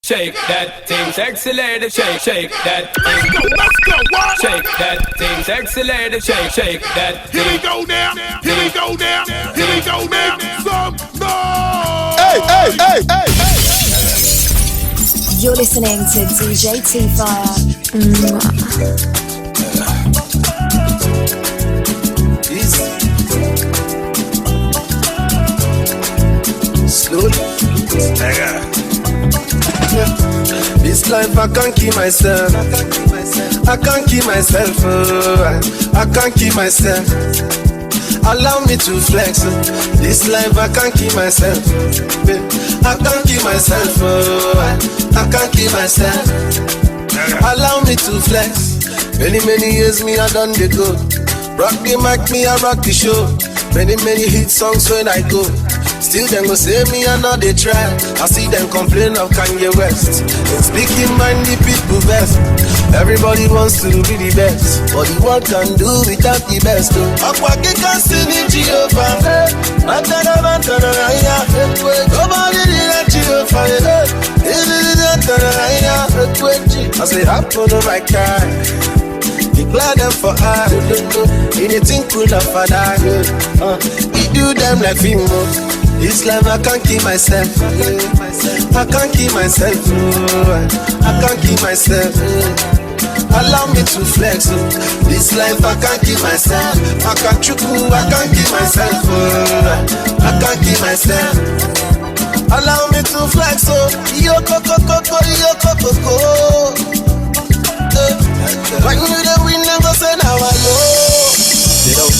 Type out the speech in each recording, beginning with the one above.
Shake that thing, sexy lady, shake that thing. Let's go, what? Shake that thing, sexy lady, shake that thing. Here we go now, here we go now, here we go now. Some noise! Hey! You're listening to DJ T-Fire. Slowly. This life I can't keep myself. I can't keep myself. I can't keep myself. Allow me to flex. This life I can't keep myself. I can't keep myself. I can't keep myself. Allow me to flex. Many years me I done the go. Rock the mic, me I rock the show. Many hit songs when I go. Still them go say me and now they try. I see them complain of Kanye West. And speaking mind the people best. Everybody wants to be the best, but the world can do without the best. Akwaki can sing in Jehovah. Nobody did Jehovah. I say happen to my car. Declare them for her. Anything could have for that. We do them like film. This life I can't keep myself. I can't keep myself. I can't keep myself. Allow me to flex. This life I can't keep myself. I can't keep myself. I can't keep myself. Allow me to flex. Yo coco. When you the win, never say now I go. Yo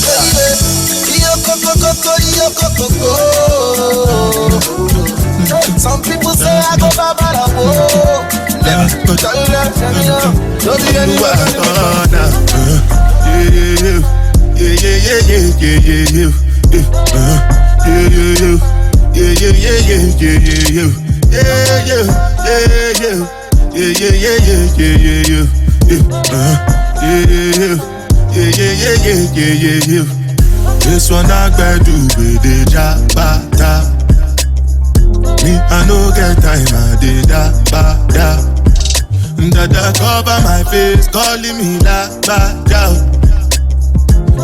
coco. Some people say I go babara. Never tell them. Don't be anywhere. This one I better do with the jabata. Me I no get time I did that bada. Dada cover my face, calling me la bada.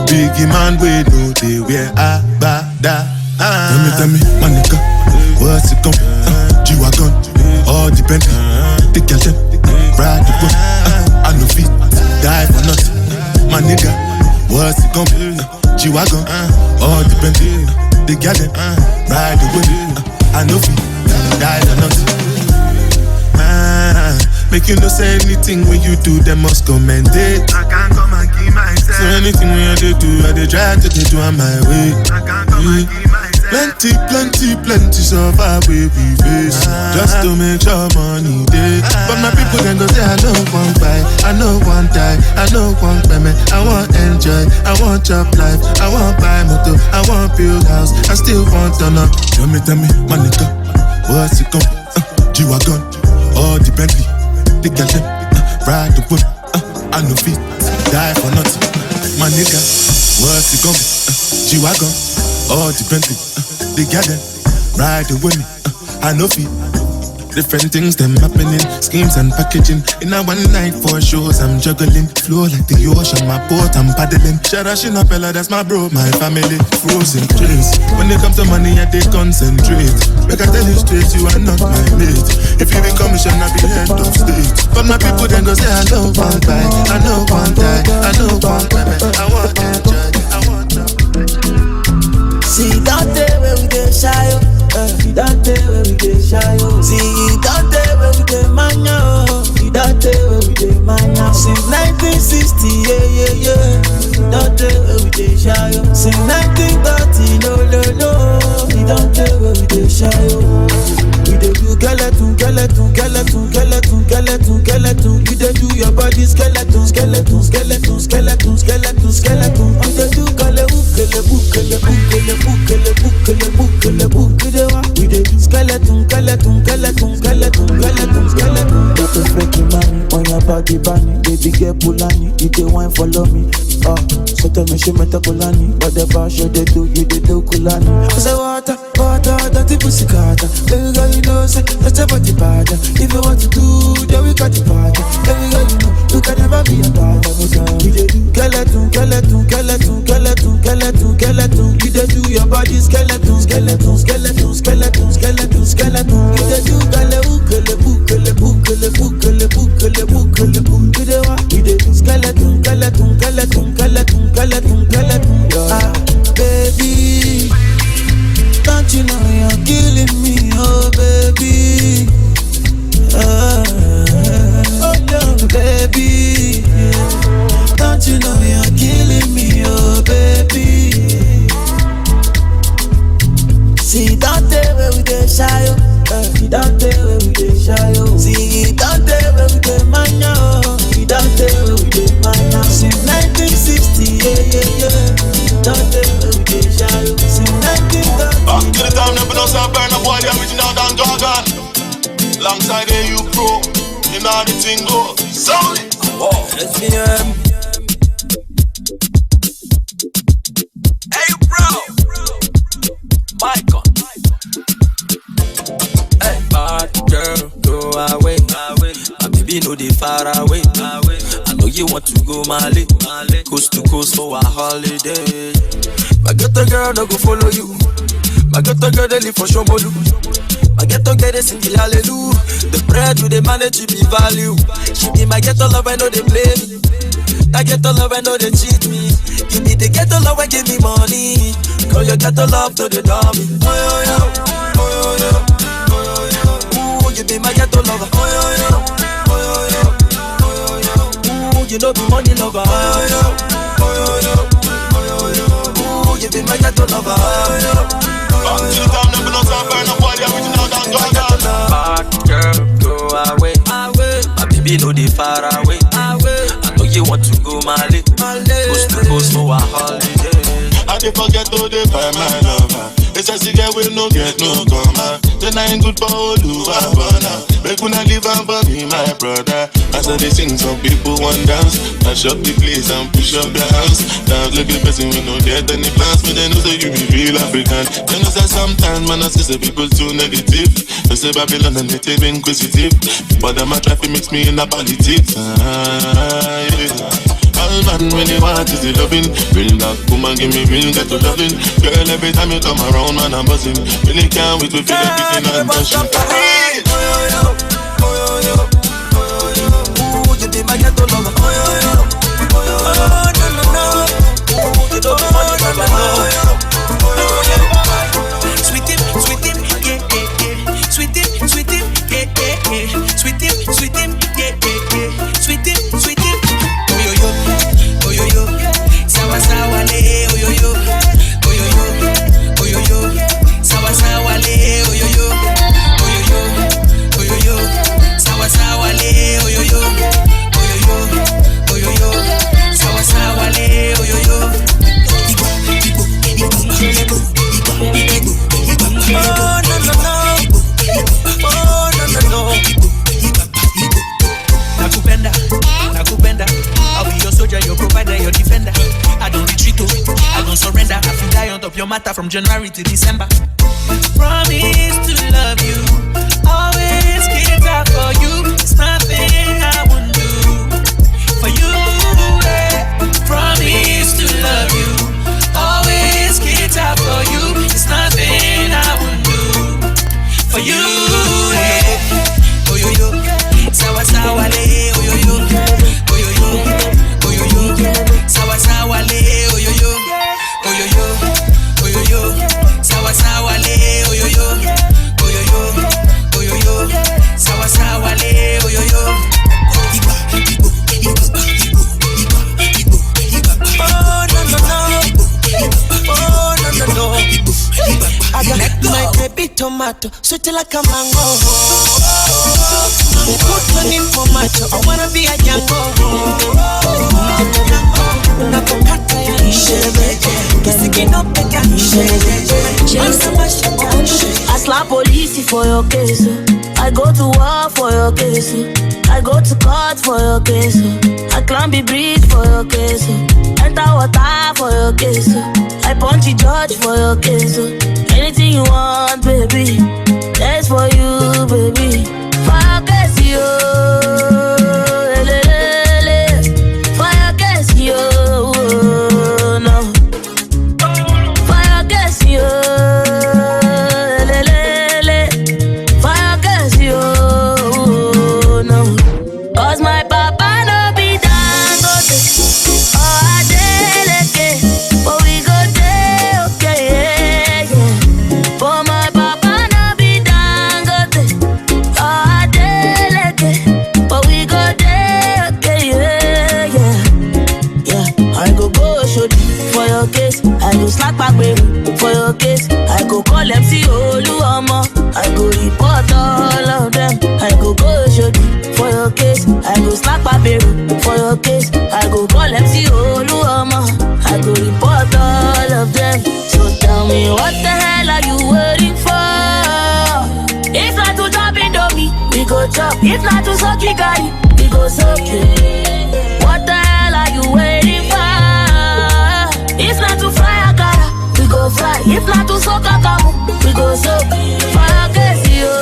Biggie man we know they wear a bada. Tell me, my nigga, what's it come? G-Wagon, all depend. The girl them, ride the boat. I no fit, die for nothing. My nigga, what's it come? G-Wagon, all depend. The girl them, ride the boat. I no fit, die for nothing. Make you no say anything when you do, they must commend it. I can't come and keep myself. So anything when you do, I they try to do on my way. I can't come and keep myself. Plenty survive we face. Just to make sure money day. But my people then go say I don't want buy, I don't want die, I don't want payment. I want enjoy, I want job life, I want buy motor, I want build house, I still want to know. Tell me, my nigga, what's it come? G-Wagon, all the Bentley, the girl them, ride the whip, I no fit, die for nothing. My nigga, what's it come? G-Wagon, all the Bentley, the girl them, ride the whip, I no fit. Different things them happening, schemes and packaging. In a one night for shows I'm juggling. Flow like the ocean, my boat I'm paddling. Sharashina Bella, that's my bro, my family. Frozen dreams. When it comes to money, I they concentrate. Like I tell you straight, you are not my mate. If you become a I be head of state. But my people then go say I don't want buy, I don't want die, I don't want payment, I want enjoy, I want job. See that day where we get shy. That day where we get shy. See that day where we get mania. That day where we get mania. Since 1960, yeah. That day where we get shy. Since 1930, no. That day where we get shy. We dey do skeleton. You dey do your body skeleton. We dey do skeleton. Don't fake money on your body, bunny. Baby get pulani, you dey wine follow me. So tell me she met a kulani, whatever should they do, you dey do kulani. I say water, dirty pussy carter. Baby girl, you know say that's a body bad. If you want day you pro, you know the thing go. Sound it. Let's be Hey bro, Michael. Hey bad girl, go away. My baby know they far away. I know you want to go Mali, coast to coast for a holiday. My ghetto girl no go follow you. My ghetto girl they live for Shomolu. My ghetto girl they sing the hallelujah. The bread with the manage to be value. She be my ghetto love, I know they play me. I ghetto love, I know they cheat me. Give me the ghetto love, I give me money. Call your ghetto love to the dummy. Oh yo yo, oh yo yo, oh yo yo. Ooh, you be my ghetto lover. Oh yo yo, oh yo yo, oh yo yo. Ooh, you know be money lover. Oh yo yo, oh yo yo, oh yo yo. Ooh, you be my ghetto lover. Oh yo yo. Bad girl, go away. My baby know they far away. I know you want to go Mali, coast to coast for a holiday. I dey forget to dey find my lover. It's a cigarette we no get no comma. Then I ain't good for Oluwabona. Make una live and for me, my brother. As I dey sing, some people want dance. Mash up the place and push up the hands. Dance like a person we no get any plans. But they know say you be real African. They know say sometimes man I say people too negative. They say Babylon and they take inquisitive. But them a try to mix me in the politics. Yeah. All man really want is the loving. Real black woman give me real ghetto loving. Girl every time you come around man I'm buzzing. Really can't wait to feel everything I'm touching. Oh yo yo, oh yo yo, oh yo yo. Ooh, you be my ghetto lover. Oh yo yo, oh yo yo. Oh no no no. Ooh, you don't want to know. Sweetie, sweetie, yeah yeah yeah. Sweetie, sweetie, yeah yeah yeah. Sweetie, sweetie, yeah yeah yeah. Sweetie, sweetie. Oh yo yo, oh yo yo. Sawa sawa le, oh yo yo, oh yo yo, oh yo yo. Sawa sawa le, oh yo yo, oh yo yo, oh yo yo. Sawa sawa le, oh yo yo, oh yo yo, oh yo yo. Sawa sawa le, oh yo yo. Oh no no no, oh no no no. Nakupenda, nakupenda. I'll be your soldier, your provider, your defender. I don't retreat, I don't surrender. I feel die on top your matter from January to December. Promise to love you, always get out for you. It's nothing I won't do for you. Promise to love you, always get out for you. It's nothing I won't do for you. Oh yo yo, sawa sawa le, oh yo yo, oh yo yo, oh yo yo, sawa sawa le, oh yo yo, oh yo yo, oh yo yo, sawa sawa le, oh yo yo, oh yo yo, oh yo yo, sawa sawa le, oh yo yo. Oh no no no, oh no no no. I got my baby tomato, sweet like a mango. Put on in for macho, I wanna be a Django. Nakokata ya nishebeke, kisigino peka nishebeke. I slap police for your case. I go to war for your case. I go to court for your case. I climb the bridge for your case. Enter water for your case. I punch the judge for your case. Anything you want, baby, that's for you, baby. Fire case, yo. Fire case, yo. No. Fire case, yo. Fire case, yo. No. 'Cause my papa no be Dangote. Oh, Adeleke. But we go there, okay, yeah, yeah. But my papa no be Dangote. Oh, up. If not to suck it, guy, we go suck it. What the hell are you waiting for? If not to fly a car, we go fly. If not to suck a cabo, we go suck. Fire case, yo.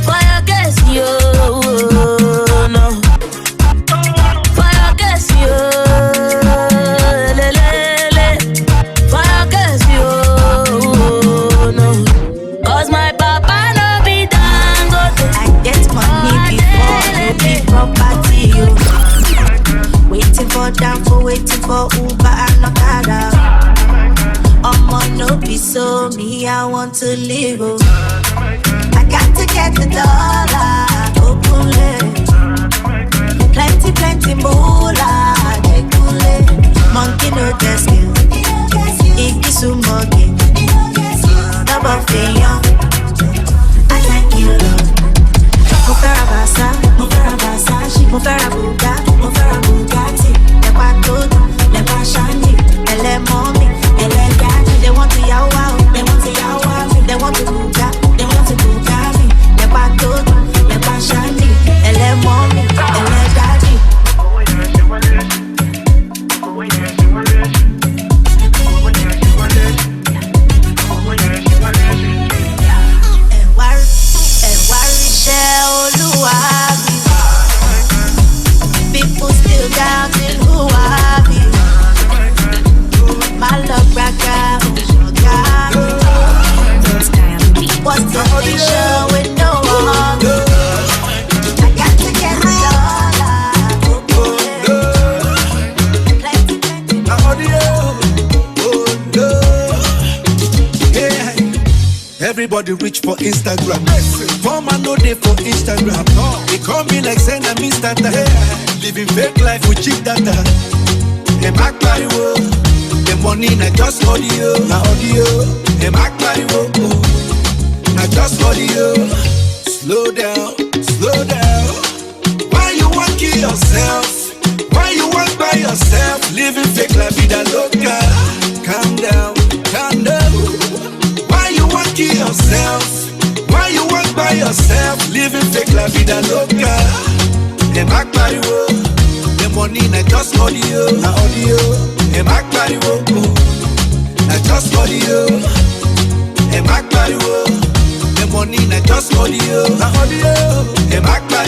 Fire case, yo. No. Fire case, yo. Fire case, yo. No. Cause my papa no be Dangote. I get money before no be property, yo. Waiting for Danfo, waiting for Uber and Okada. No be so me, I want to live. Oh. I got to get the dollar. Open it. Plenty moolah. Monkey no desk. Iki sumogi. Double fayon. I thank you, Lord. Mufera basa, she mufera Bugatti. Lepa todo, lepa shiny, ele mommy, ele daddy. They want to yawa, they want to Bugatti, lepa todo, lepa shiny, ele mommy, ele daddy. People still doubting who I be. My love brother, what's the future with no one? I got to get the dollar. Everybody reach for Instagram. Poor man no day for Instagram. They call me like send a Mr. Living fake life with cheap data. They back by the money na just audio. They back by na just audio. Slow down. Why you want kill yourself? Why you want by yourself? Living fake life with a loca. Calm down. Why you want kill yourself? Why you want by yourself? Living fake life with a loca. They back by the money na just audio. They back by na just audio. They back by the money na just audio. They back by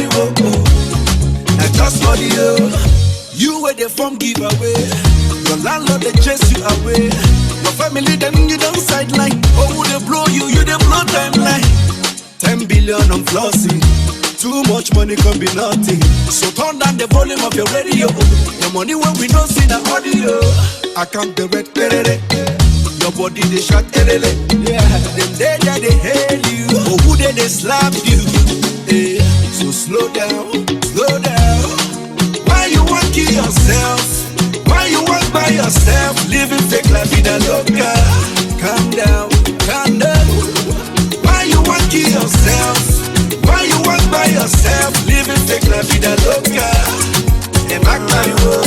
na just audio. You where they from giveaway. Your landlord they chase you away. Your family them you don't sideline. Oh they blow you they blow timeline. 10 billion on flossing. Too much money can be nothing. So turn down the volume of your radio. The money when we don't see the audio. I can't the red perere. Your body they shot elele. Yeah. Them they hail you. Oh who they slap you. Yeah. So slow down. Why you want kill yourself? Why you want by yourself? Living fake la vida loca. Calm down. Why you want kill yourself? Why you want by yourself? Living fake la vida loca. They back by you.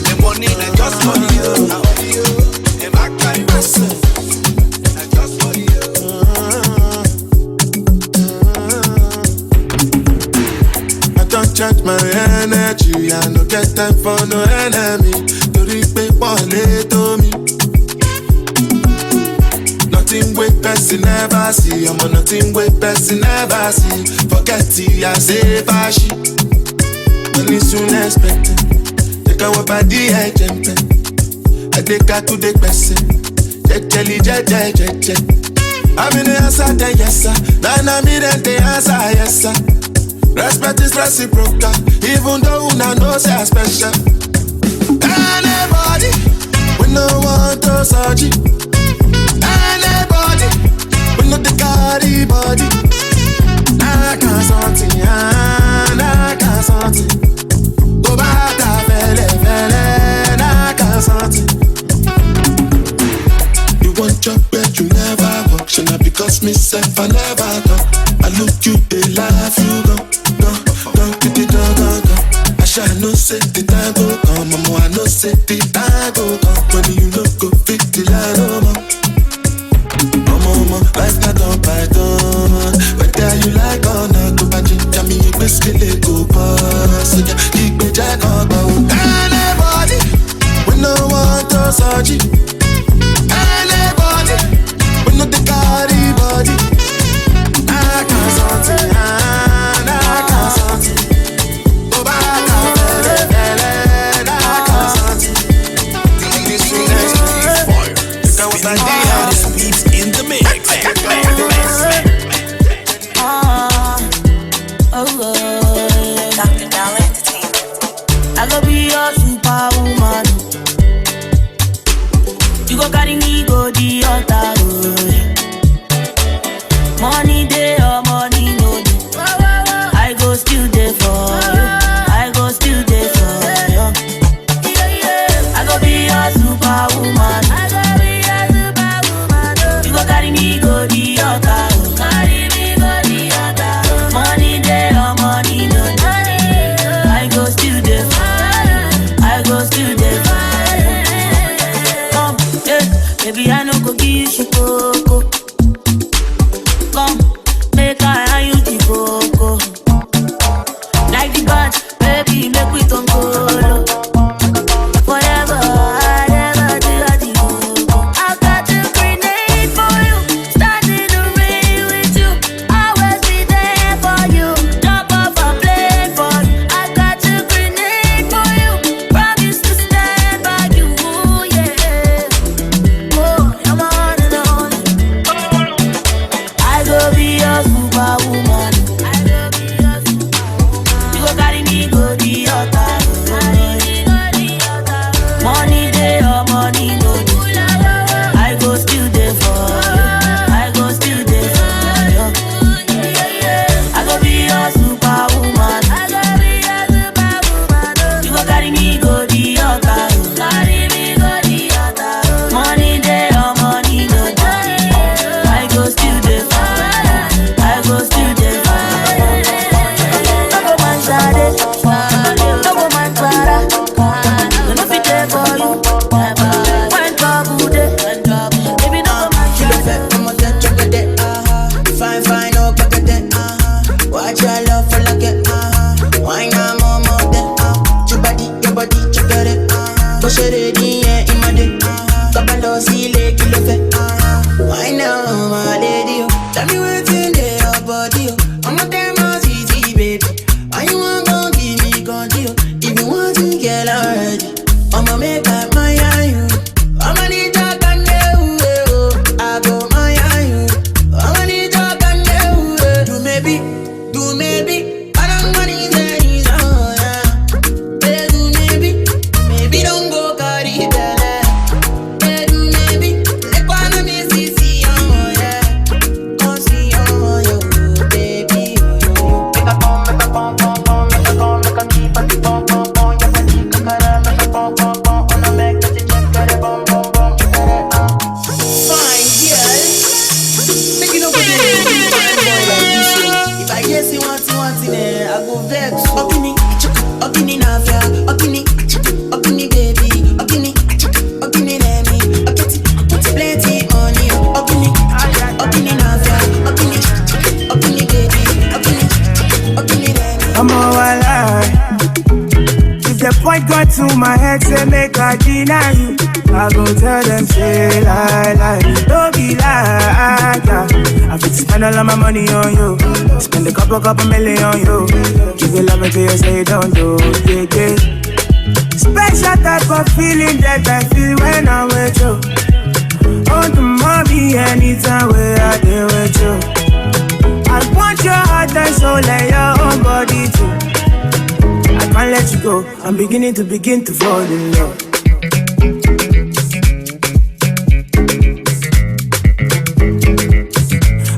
The money na just money. They back by you. Na just money. I don't charge my energy. I no get time for no enemy. To repay to me. Nothing with person never see. I'm on nothing with person never see. Forget it, I say fashi. Money soon expected. Take our body, I jump. I take her to the person. Jelly. I'm in the answer, yes sir. Then I'm in the answer, yes sir. Respect is reciprocal, even though I know say I'm special. Anybody, we no want to search it. Anybody, we know the carry body. I can't something. Go back to fele, I can't something. You want job but you never work. Should not because myself I never talk. I look you, they laugh, you go. I shall no say the time go come. Mama, I no say the time go come. When you look go fit the line, Mama, life not on python. promise me they go pass. Keep me jack on anybody, we no want to search it. Anybody, we no the carry body. I can't something, I can't something. Go back and in the mix. Dr. Dollar Entertainment. I go be your superwoman. You go carry me go the altar. Money day or money no day. I go still there for you. I go still there for you. I go be your superwoman. You go carry me go the altar. Carry me go the altar. Money day or money no day. I go still there for you. I go still there for you. Come, yeah, baby I no go give you coco. Come, make I and you the coco. Like the band, baby make we don't go low. Forever, I never do I the coco. I've got a grenade for you. Stand in the rain with you. Always be there for you. Jump off a plane for you. I've got a grenade for you. Promise to stand by you, yeah. Oh, I'm on and on. I go be your superwoman. You go carry me go the altar. Money day or money no day. I go still there for you. I go still there for you. I go be your superwoman. You go carry me go the altar. Money day or money no day. I go still there for you. I go still there for you. No go man shade, no go man para. No fit there for you. When trouble dey, baby no go man She look shade. like I'm a dead checker dead, Fine, fine, oh, back at that, Watch your love for like it, Why not more dead, your body, check it, Push it in, yeah, in my day, Kabalo, see, leg, you look at, Why now, my lady, tell me what's in there, your body, I'm a damn easy, baby, why you want to give me control, if you want to get already, I'ma make up my you, I'ma need talk and I go my you, I'ma need talk and do maybe, I don't want it days, do maybe don't go carry belly, do maybe, let one of me see, yeah, come see, yo, baby, make a pom, make a keep a pom, your body, kakara, make a pom, on a make that you check it, bom, fine, girl, make it over there, fine boy like this, if I hear say want in there, I go vex, Okini, nafia, Okini, baby, Okini, let me, Okiti, plenty money, Okini, nafia, Okini, baby, Okini, let me. I'm all alive. If the point got to my head, say make I deny you. I go tell them, say lie. Don't be like that. I fit spend all of my money on you. Spend a couple million on you. Give you love until you say don't do, yeah. Special type of feeling that I feel when I'm with you. On the mommy anytime where I deal with you. I want your heart and soul and your own body too. I can't let you go. I'm beginning to fall in love.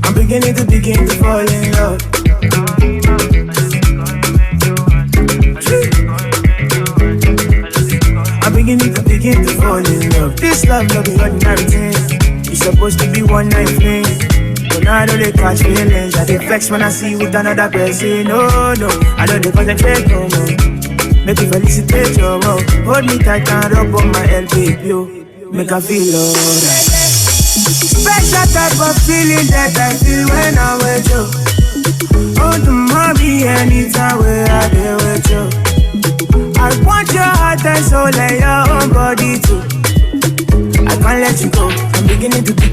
I'm beginning to fall in love. I'm beginning to fall in love. This love no be ordinary thing. It's supposed to be one night thing. But now I know they catch feelings. I dey flex when I see you with another person. No, I know they concentrate no more. Make you felicitate your mom. Hold me tight and rub on my elbow, yo. Make I feel alright. Special type of feeling that I feel when I'm with you. Oh, the mommy anytime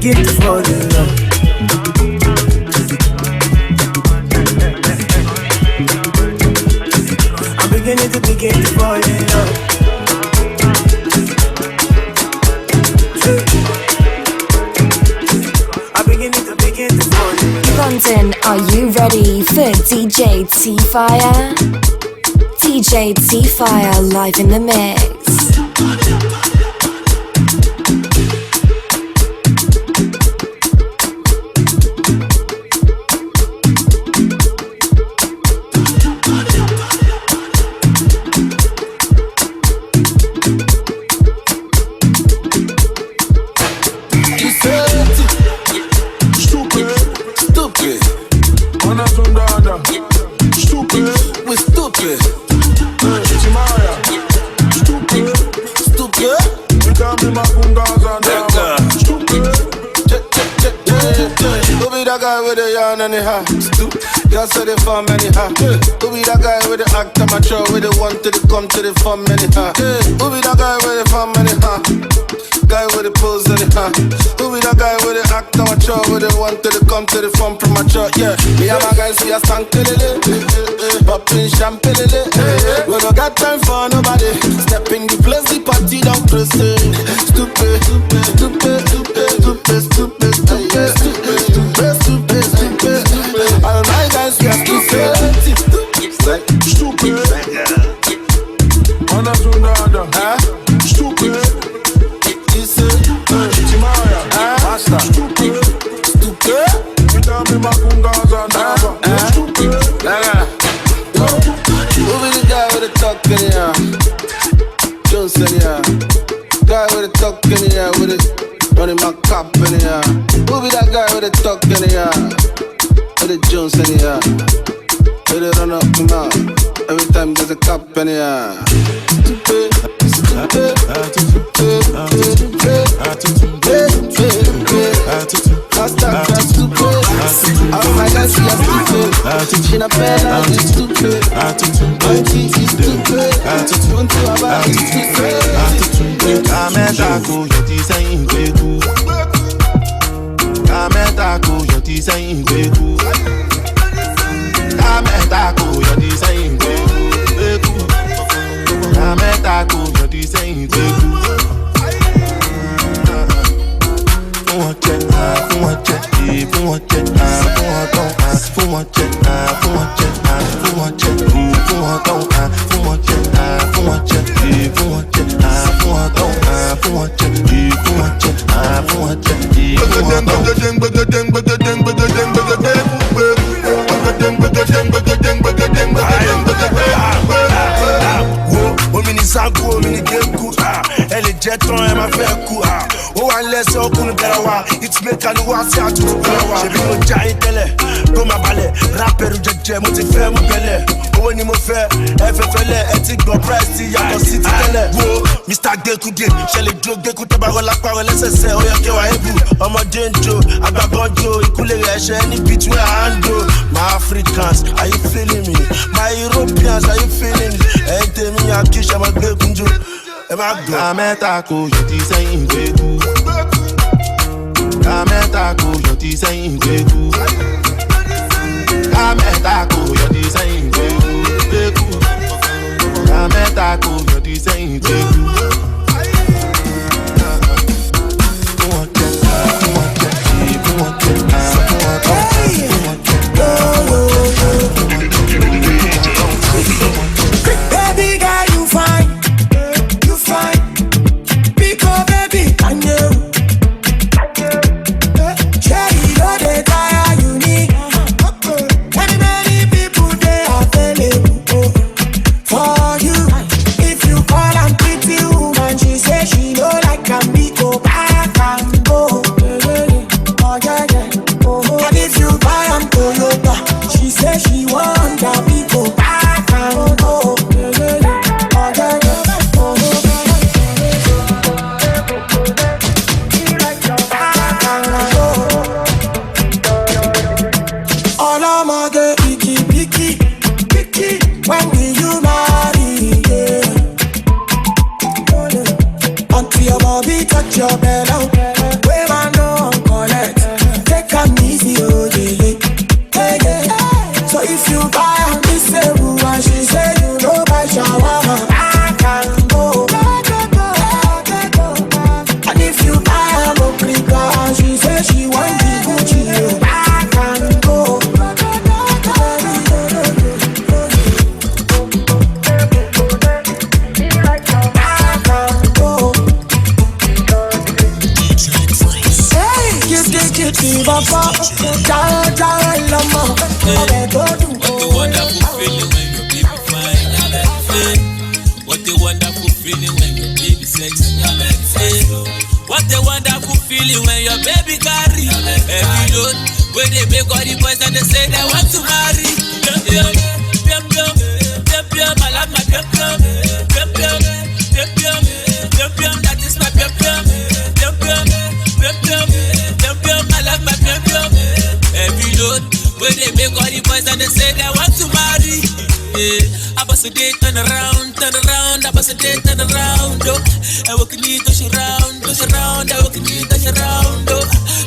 begin to fall in love. I'm beginning to fall in love. I'm beginning to fall in love. London, are you ready for DJ T-Fire? DJ T-Fire live in the mix. Y'all say they for many, huh? Who be that guy with the act amateur, with the one to the come to the for many, huh? Who be that guy with the for many, huh? Guy with the pose in it, huh? Who be that guy with the act amateur, with the one to the come to the fun premature, yeah. Me and my guys, we are stank till it, popping champagne, we don't got time for nobody. Step in the place, the party don't close. Stupid, stupid, stupid, stupid, stupid, stupid, stupid, stupid, stupid, stupid. All my guys, we are stupid, stupid. On a zone, huh? Stupid. You say, Timaya, Master. Stupid, stupid. You tell me my kungas and Dava. Stupid. Who be the guy with the talk in here? Johnson here. Guy with the talk in here, with it running my cop in here. Who be that guy with the talk in here? With the Johnson here. With it run up my mouth. Every time there's a cop in here. Stupid, stupid, stupid, stupid, stupid. All my guys, we are stupid. She not bad, I'm stupid. Auntie is stupid. Don't you about it, stupid. Kametaku, you're designing Beku. Kametaku, you're designing Beku. Kametaku, you're designing Beku. Kametaku, you're designing Beku. Elle est jet on elle m'a fait coup. Oh un laisse au coup de la it's make a nous voir ça tout le j'ai vu mon jail télé comme ma balai rapper ou jet moi t'es fait mon belé oh ni mo fait elle fait fele elle dit go price ya go city télé oh Mr. Dekoude chez les jokes d'écouter parole la parole c'est oh ya ke wa ebu ọmọ denjo agbagonjo ikule ẹsẹ ni between ando my Africans are you feeling me my Europeans are you feeling me ẹ tèmi akisha ma gbé kunjo. Kametaku, you're designing Beku. Kametaku, you're designing Beku. Kametaku, you're designing Beku. Kametaku, you're designing Beku. Baby girl, you fine. For you, if you call, I'm pretty. if you buy her this table and she say you no buy shawarma, I can go. And if you buy her Mokrika and she say she want the Gucci, I can go. Kitty baba, jara jara lama, ọbẹ̀ tó dùn. What a wonderful feeling when your baby fine, hey. What a wonderful feeling when your baby sexy, hey. What a wonderful feeling when your baby carry every load. When they make all the boys and they say they want to marry. Pium pium, pium pium, pium pium, I love my pium pium, pium pium, pium pium, pium pium, that is my pium pium, pium pium, pium pium, pium pium, I love my pium pium. Every load, when they make all the boys and they say they want to marry. Yeah, I bust a day, turn around, I bust a day, turn around, oh. I walk in it, touch around, I walk in it, touch around, oh.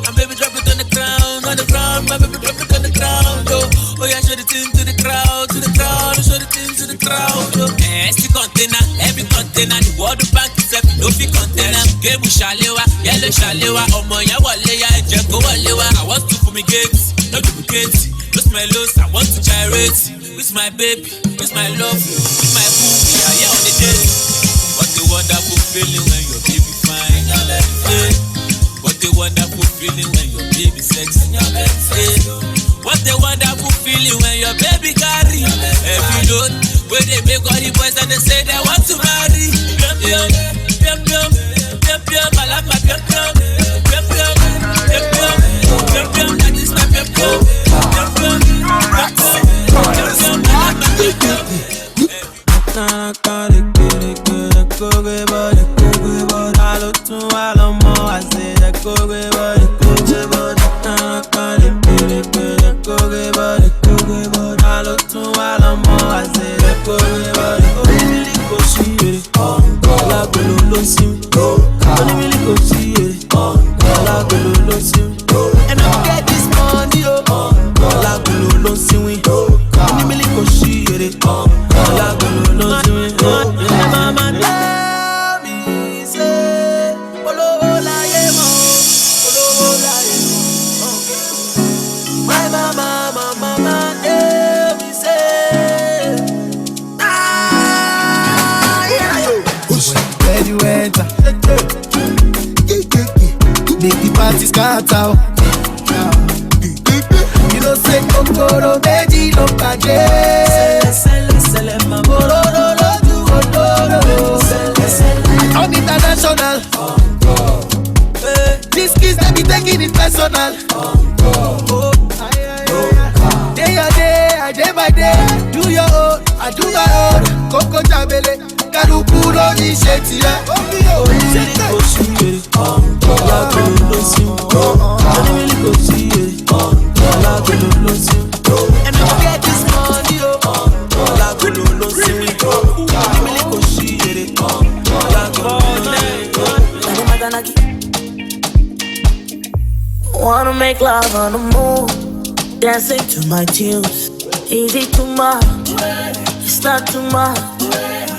And baby drop it on the ground, my baby drop it on the ground, oh. Oh yeah, show the thing to the crowd, show the thing to the crowd, oh. Every container, the water bank is every no fit container. Game with Shalewa, yellow Shalewa, Omo ya wale ya, Jeko walewa. I want to fumigate, no duplicate, no smellos, I want to gyrate. With my baby, with my love, with my boo, we are here on the date. What a wonderful feeling when your baby fine, hey. What a wonderful feeling when your baby sexy, hey. What a wonderful feeling when your baby carry every load. When they make all the boys and they say they want to marry. Pium pium, pium pium, pium pium, I love my pium pium, pium pium, pium pium, pium pium, that is my pium pium, pium pium, pium pium. And I get this money, mama tell me, say, olowo laye mo, my mama tell me, say, where you enter, make the party scatter. You know say kokoro meji lo baje. Kororo loju odoro. I'm international. These kids they be taking it personal. Day by day, do your own, I do my own. Koko jabele, kaluku lo ni se tiẹ. And I get this money, wanna make love on the moon, dancing to my tunes. Is it too much? It's not too much.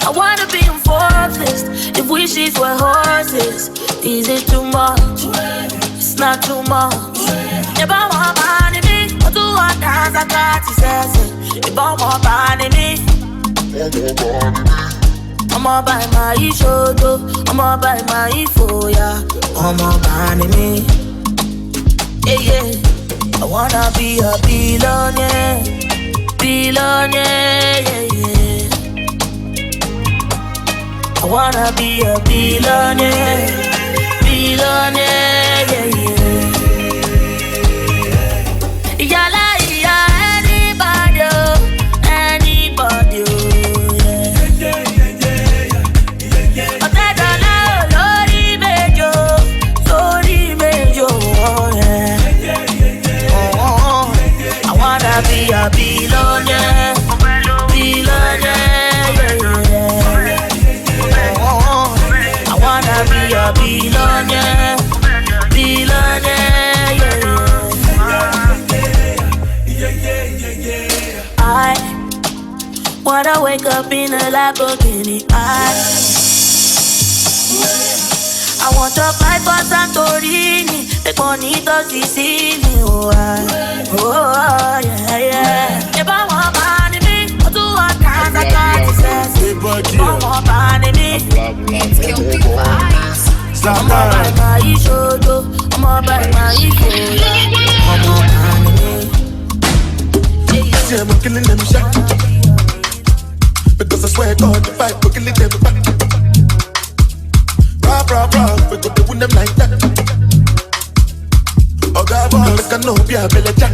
I wanna be on Forbes list if wishes were horses. Is it too much? It's not too much. If I want money, me, I do what dance I got to say. If I want money, me, I'ma buy my shoto, I'ma buy my foya, I'ma buy me. Yeah, yeah. I wanna be a billionaire, yeah, yeah. I wanna be a billionaire, yeah, yeah. Yala, yeah, anybody, yeah. I take a lori mejo, yeah. I wanna be a billionaire, yeah. I wanna be a billionaire, yeah. high. When I wake up in a Lamborghini, I want to fly for Santorini. The money does see me, oh yeah. If I want money, me, I do what kinds of sense. If I want money, me, Let's kill the vibes. I'm a by my shoulder, I'm a by my shoulder. I'm a money, yeah, I'm killing them shot. Because I swear God, the fight, we're killing them back. Rah, we go to win them like that. Oh God, boy, I know be a belly jack.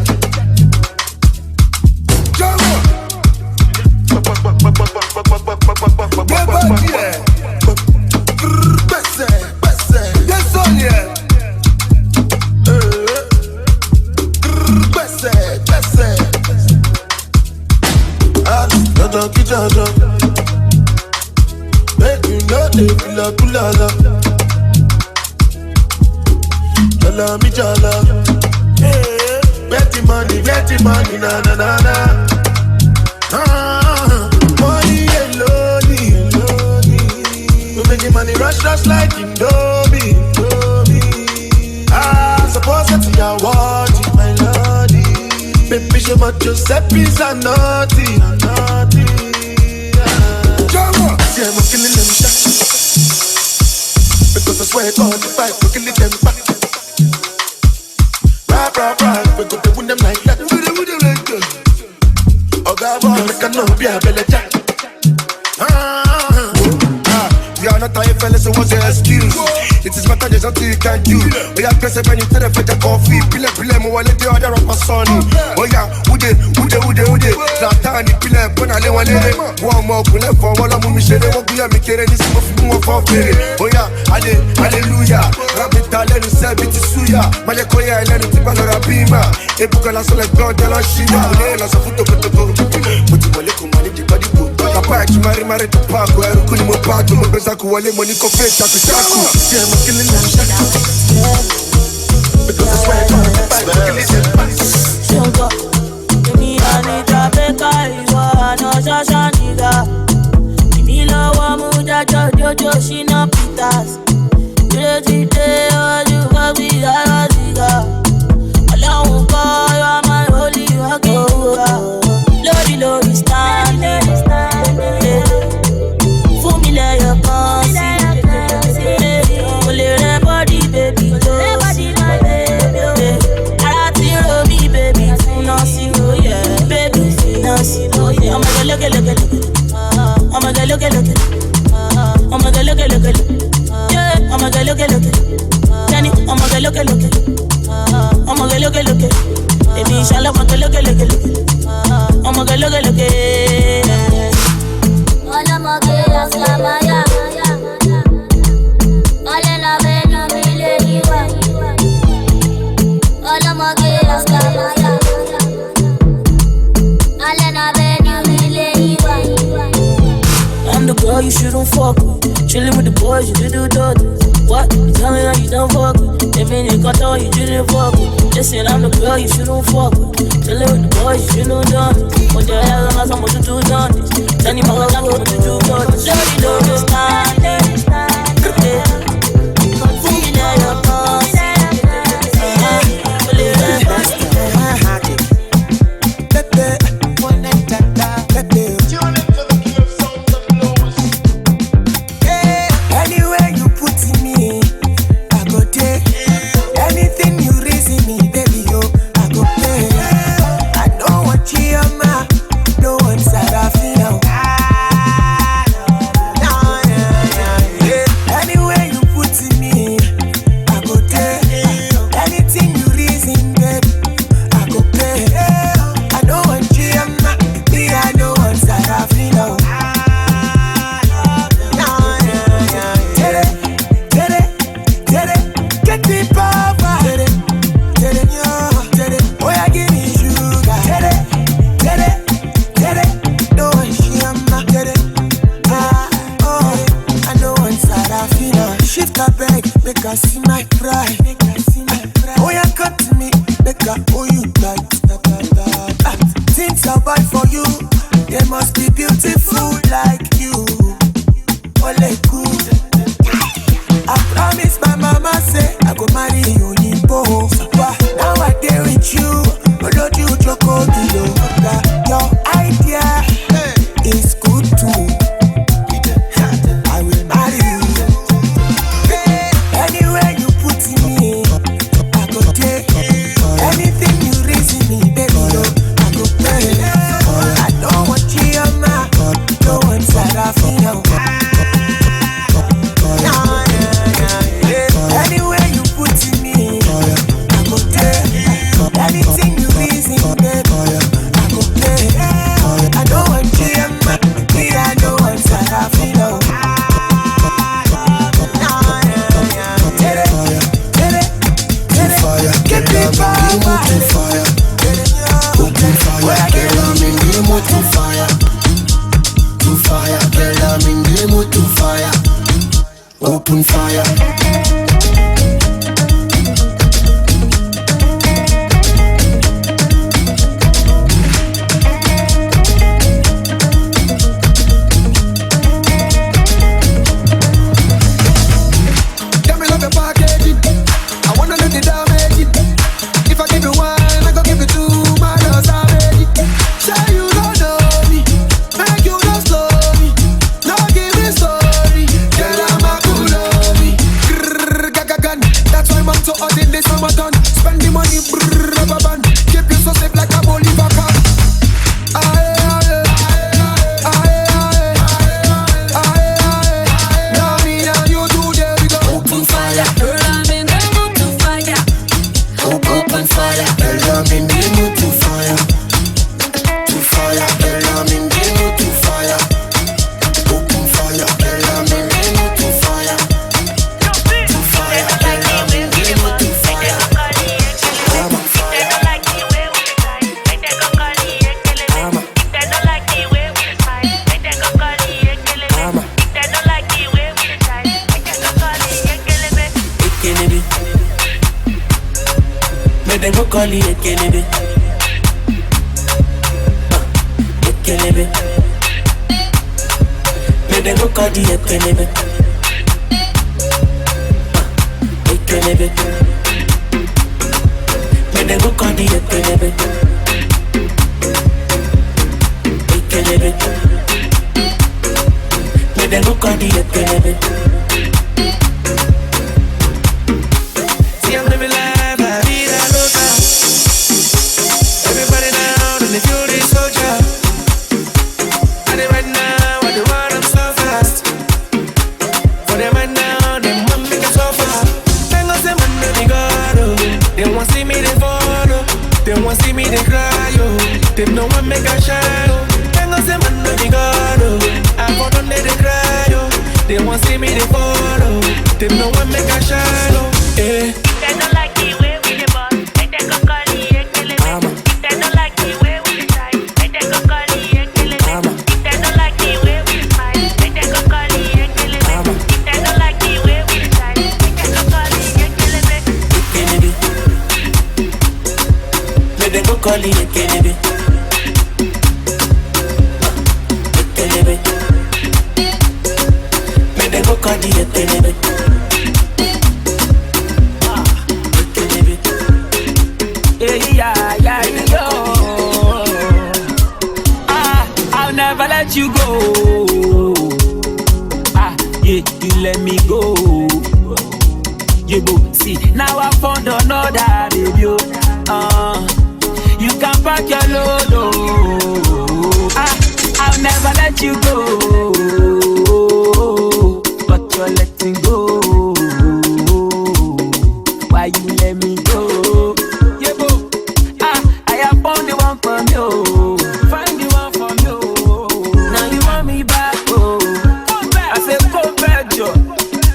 Yes, on yeah. Jaja, make you know they feel like kulala. Jala mi jala, betty money, na na na na. Money alone, we making money rush like Indomie. Suppose that you are watching my lordy. Baby, show my Giuseppe's are naughty. Yeah, I'm killing them shot. Because I swear God, the fight, we're killing them back. Rah, we go to win them like that. Oh God, boy, make a no be a belly jack. We are not tired, fellas, so what's your excuse? It is matter, there's nothing you can do. We are pressing when you tell the fed the coffee. Pile, mo wale the other of my son. Oh yeah, ude. Zatan, pile, pona le wale. One more, pile, for one of me, share the work we are making this more for free. Oh yeah, hallelujah. Rabbit, talent, service, suya. Malakoya, and the people are a bima. Ebuka, la sola, God, la shima. La sofuto, but you will look money, the body book. Papa, you marry to park where you couldn't move back to my business. Money go face at the shaku. Yeah, I'm killing them shot. Because I swear God, the fight, we're killing them back. Shongo, me Anita Beka, you are no Shashanida. Kimi lawa muja Jojo Shina Peters. Crazy day, all you have be Araziga. Alone call, you are my holy Wakiwa. Lori standing. For me, let your consent. Only her body, baby. Look at. I'ma go look at. Yeah, I'ma go look at. Danny, I'ma go look at. I'ma go look at. Baby, inshallah, I'ma go look at. I'ma go look at. All I'ma get is Lamaya. All I'ma get is Millennium. All I'ma get is Lamaya. I'm the girl you shouldn't fuck with. Chillin' with the boys, you do dirty. What? You tell me that you don't fuck with. If you got all you didn't fuck with. Listen, I'm the girl you shouldn't fuck with. Chillin' with the boys, you shouldn't done it. What the hell am I supposed to do done this? Tell me what I'm supposed to do done this. Dirty don't understand it. Feel that you're constant. No one said I feel. you. They must be beautiful like you. Ole cool. I promise my mama say I go marry you in Boho. Now I dare with you. Oloju Joko Dilo. Your idea is good too. I will marry you. Anywhere you put me, I go take. Anything you reason me, baby, I go pay. I don't want Chioma, don't want Sarafina. Anywhere you put me, I go take. Anything you reason, baby, I go pay. I don't want Chioma, me I don't want Sarafina. Open fire. Tell me love your packaging. I wanna know the damage. If I give you one, I go give you two. My love's already. Say you don't know me, make you don't slow me. No give me story, girl I'm a cool me. Grrr, gagagan. That's why I'm so hot in this summertime. Spend the money, brrr, rubber band. Keep you so safe like a Bolivar can. Now me and you today we go open fire. Girl, I'm in the mood to fire. Open fire. Girl, I'm in the mood to fire. To fire. Girl, I'm in the mood to fire. Open fire. Girl, I'm in the mood to fire. To fire. Girl, I'm in the mood to fire. They go call it Ekelebe. Ekelebe. They go call it Ekelebe. Ekelebe. They go call it Ekelebe. Ekelebe. They go call it Ekelebe. See I'm living life. Everybody down in the fury soldier. And they right now, I do want them so fast. For them right now, they want me to so far. They gon' say man, they got they want see me, they follow. They want see me, they cry, yo. They know I make a shine, oh. They gon' say man, they got I got them, they cry, yo. They want see me, they follow. They know I make a shine, oh. Yeah. They don't like the way we the boss. They go call it Ekelebe. They don't like the way we the side. They go call it Ekelebe. They don't like the way we the smile. They go call it Ekelebe. They don't like the way we the side. They go call it Ekelebe. Ekelebe. They go call it Ekelebe. Ekelebe. They go call it Ekelebe. I'll never let you go. Yeah, you let me go. You go see, now I found another baby. You can pack your load. I'll never let you go, but you're letting go. Why you let me go? I have found the one from you. Find the one from you. Now you want me back, oh. I say go back, Joe.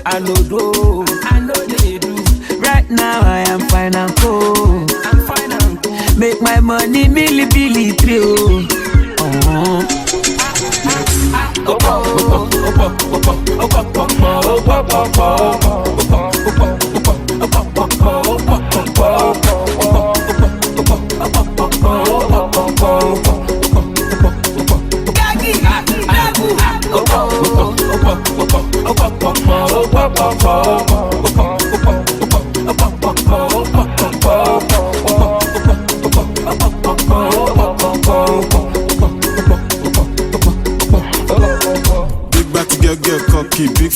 I know they do. Right now I am fine and cool. I'm fine and cool. Make my money milli billy trio.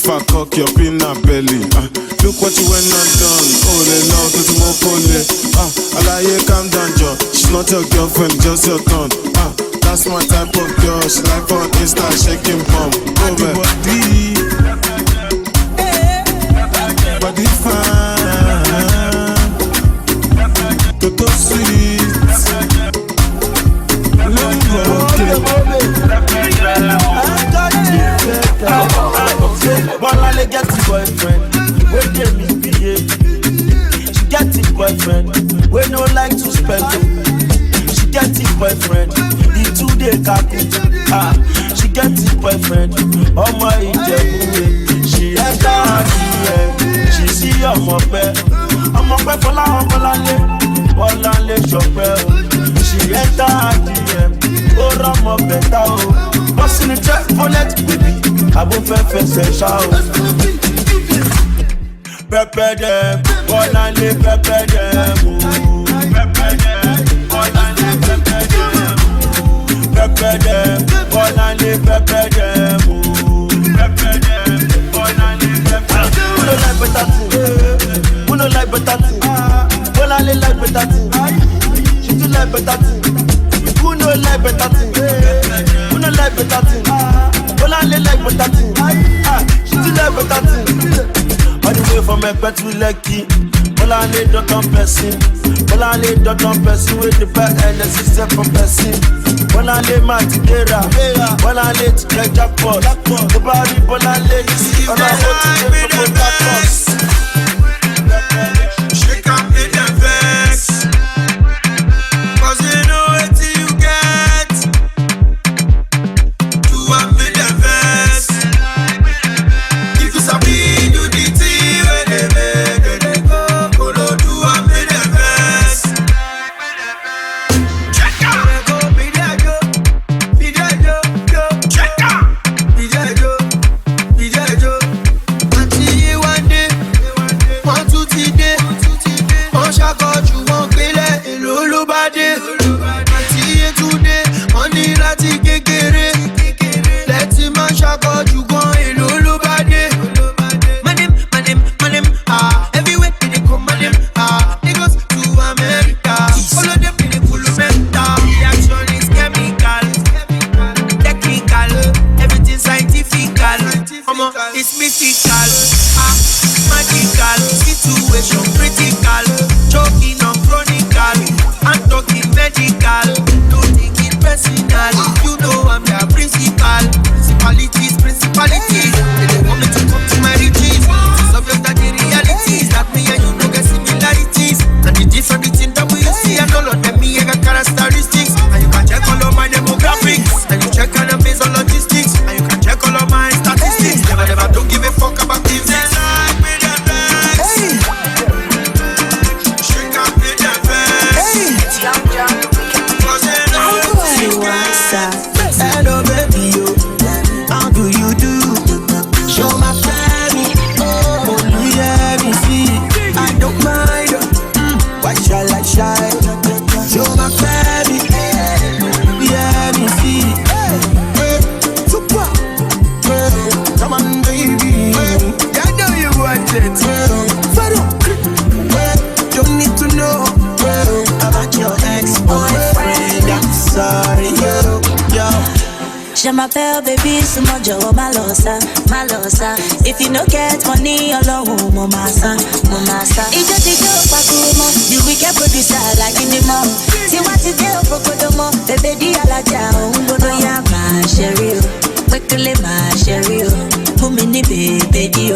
I cock your peanut belly. Look what you went and done. Oh, they know to smoke only. Alaye, calm down, Joe. She's not your girlfriend, just your turn. That's my type of girl. She like on Insta, shaking bum. Over. Body fine. Toto sweet. Bolale get a boyfriend, we get misbehave. She get a boyfriend, we no like to spend it. She get a boyfriend, the 2-day kaku. She get a boyfriend, oh my Ijebu. She enter her DM, she see ọmọ pẹ́ fọláwọn Bọ́láńlé ṣọpẹ́ o. She enter her DM, ó rọ́mọ bẹ̀tà o. Bọ́sì ni jẹ́ bullet baby, àbò fẹ́ ṣá o. Pẹ́pẹ́ dẹ̀, Bọ́láńlé pẹ́pẹ́ dẹ̀ o. Pẹ́pẹ́ dẹ̀, Bọ́láńlé pẹ́pẹ́ dẹ̀ o. Pẹ́pẹ́ dẹ̀, Bọ́láńlé pẹ́pẹ́ dẹ̀ o. Pẹ́pẹ́ dẹ̀, Bọ́láńlé pẹ́pẹ́ dẹ̀ o. Who no like better thing? Who no like better thing? Bọ́láńlé like better thing. She do like better thing. Who no like better thing? Who no like better thing? Bọ́láńlé like better thing. She do like better thing. All the way from Ekpe to Lekki. Bọ́láńlé dọ́tàn person. Bọ́láńlé dọ́tàn person with the best energy set from person. Bọ́láńlé máa ti dẹ́ra. Bọ́láńlé ti jẹ́ jackpot. Tó bá rí Bọ́láńlé yìí sí ọ̀nà ó ti jẹ́ gbogbo jackpot. Shake up in the vex. Cause you know what you get. Do up in the vex. If you sabi do the thing where they make they go. Kolo do up in the vex. Check out. Check out. Until you one day, 1, 2, 3 day. On ṣàkójú wọn gbélé èlò ló bá dé. Àti iye túnde, wọ́n ní láti kékeré. Lẹ́tí máa ṣàkójú gan èlò ló bá dé. Manem, everywhere they dey go manem. Lagos to America, all of them be the cool mental. Reaction is chemical, technical, everything scientifical. Omo, it's mystical, magical, situation critical. Choking on chronicle, I'm talking medical. Don't think it personal, you know I'm the principal. Principalities, they don't want me to come to my riches. It's obvious that the realities that me and you know get similarities. And the difference between them we see and all of them me got characteristics. And you can check all of my demographics, and you check on them based on logistics, and you can check all of my statistics. Never don't give a fuck about this. Hello baby, yo. How do you do? Show my family. Oh, let me see. I don't mind. Why shall I shy? Show my family. Let me see. Super. Come on, baby. I know you want it. Don't need to know about your ex-boyfriend. I'm sorry, yo. Je m'appelle baby, c'est mon job, malosa. If you no get money, alone, mon massa. It's just a joke, Pakumo. The wicked producer, like in the mom. See what is there, Pocodomo. Baby, di alaja, ungono ya, my sherry. Quickly, my sherry. Mumini, baby,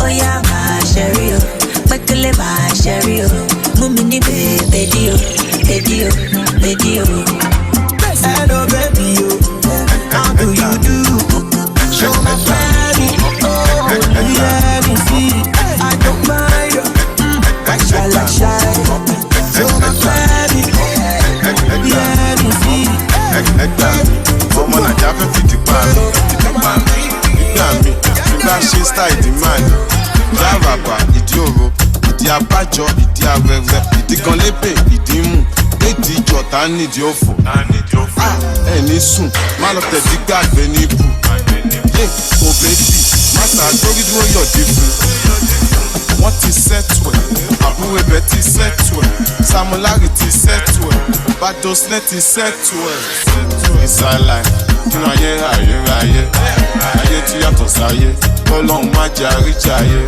oh yeah, my sherry. Quickly, my sherry. Mumini, baby. Hello baby, yo. How do you do? Show my family. Oh, let me see. I don't mind. Why shall I shy? Show my family. Let me see. Ọmọ Nàìjíríà fẹ́ fi dìpa mi. Nígbà mi, nígbà ṣe style ìdí máa ní. Ìdí àràbà, ìdí òro, ìdí abájọ, ìdí awẹ́wẹ́, ìdí kan lébè, ìdí mú. Èdè ìjọta nídìí òfò. Ẹni sùn, má lọ tẹ̀sí gbàgbé ní ibù. link, oh baby. Master, don't you your different. What is set to it? Abu Betty set to it. Samularity set to it. Battles net is set to it. Inside life, you know, ayé tí yàtọ̀ sáyé. Ọlọ́run má jẹ́ àríjà ayé.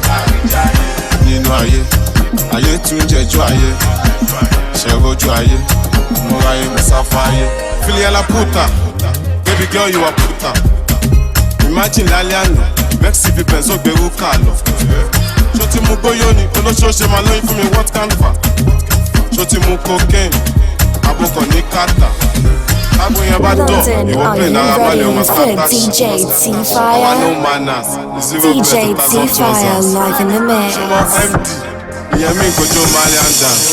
Nínú ayé tún jẹjọ́ ayé. Ṣẹ̀rọ̀jú ayé, mo ráyé mo sáfá ayé. Filiela puta, baby girl you are puta. Imagine lálẹ́ àná, Mexi fi pẹ̀sọ́ gbèrú kà lọ. Ṣó ti mú gbóyó ni, olóṣooṣe máa lóyún fún mi what canva. Ṣó ti mú cocaine, àbúkọ̀ ní kàtà. London, are you ready for DJ T-Fire? DJ T-Fire live in the mix. Ìyẹn mi kojú Malian dance.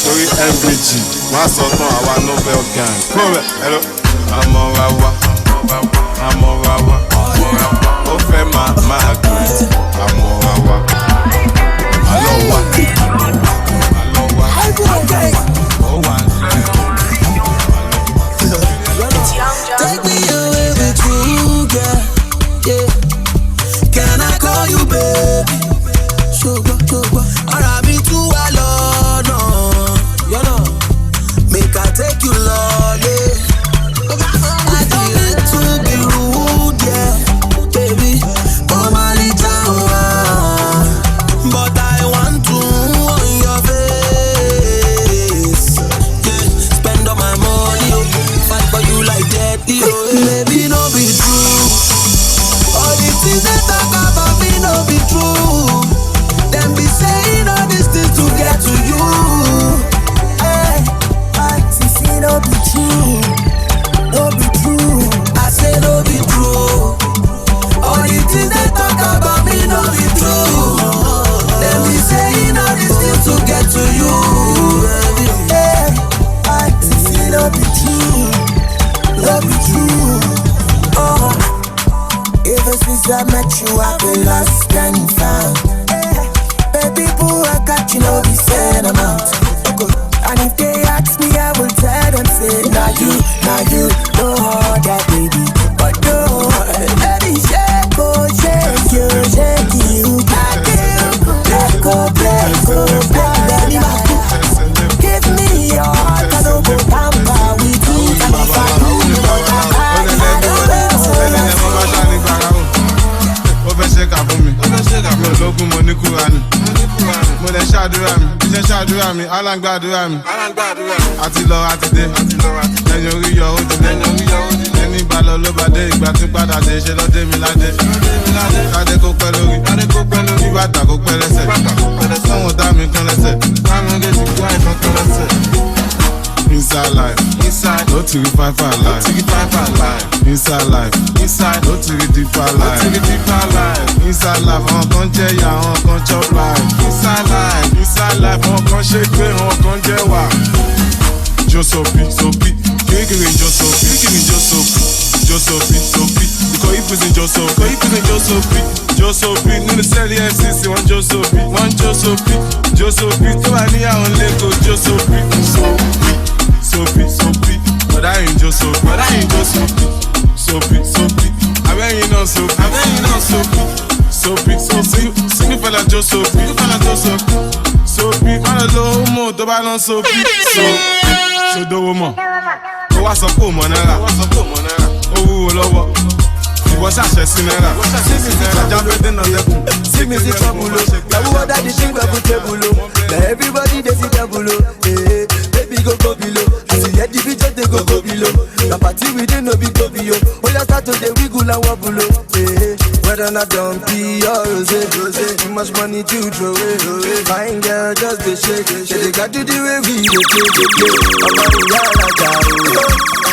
Torí MBG, wọ́n á sọ tán àwa Nobel gang. Kúrẹ̀ ẹ̀rọ. Àmọ́ra wa, ó fẹ́ máa gbé. Àmọ́ra wa, àlọ́ wa, ó wà ní. Take me away with you, girl. Yeah. Can I call you baby? Sugar. Ara mi tu wa lọ́nà. You know. Make I take you lolly. I don't need to be rude, yeah. Baby, come on, but I want to on your face. Yeah. Spend all my money, fight for you like that. Baby, no be true. All the things they talk about me no be true. Them be saying all these things to get to you. Hey, see, no be true. No be true. I say no be true. All the things they talk about me no be true. Them be saying all these things to get to you. Hey, see, no be true. No be true. Oh, ever since I met you, I've been lost and found. Baby boo, I got you, know the same amount. And if they ask me, I will tell them, say, now you, no other baby. But no, baby, shake you, let go, let me back. Give me your heart, I don't go tamper with you. Ológun mo ní Kúránì. Mo lè ṣàdúrà mi, iṣẹ́ ṣàdúrà mi, alágbàdúrà mi. Àti lọ àti dé, lẹ́yìn orí yọ ó ti dé. Ẹni bá lọ ló bá dé, ìgbà tí padà dé, ṣe lọ dé mi ládé. Kádé kó pẹ́ lórí, kí bàtà kó pẹ́ lẹ́sẹ̀. Sọ́wọ́n dá mi kan lẹ́sẹ̀, káwọn gé ti gbá ìkan kan lẹ́sẹ̀. Inside life, no to the five life. Inside life, no to the deeper life. Inside life, àwọn kan jẹ́ ìyà, àwọn kan chop life. Inside life, àwọn kan ṣe pé, àwọn kan jẹ́ wà. Josopi, kirikiri Josopi. Ikọ̀ ìpèsè Josopi. Nínú sẹ́ẹ̀lì FCC, wọ́n Josopi. Tó wà níyàwó lẹ́kọ̀ọ́ Josopi. Soapy, but I ain't just soapy. I ain't not soapy. Single fella just soapy. Soapy, man a low mo, to buy on soapy. So do woman. Go what's up, monera. Oh, lower. What's that? Sinera. See me see trouble. Now who other the thing we put table. Now everybody they see double. Hey, baby go below. I see the picture they go below. The party we didn't know be go below. Oh you start to the wiggle and wobble. Hey, whether not don't be or rose. Too much money to throw away. Fine girl just be shake. They got to the way we they play. I'm on the yard.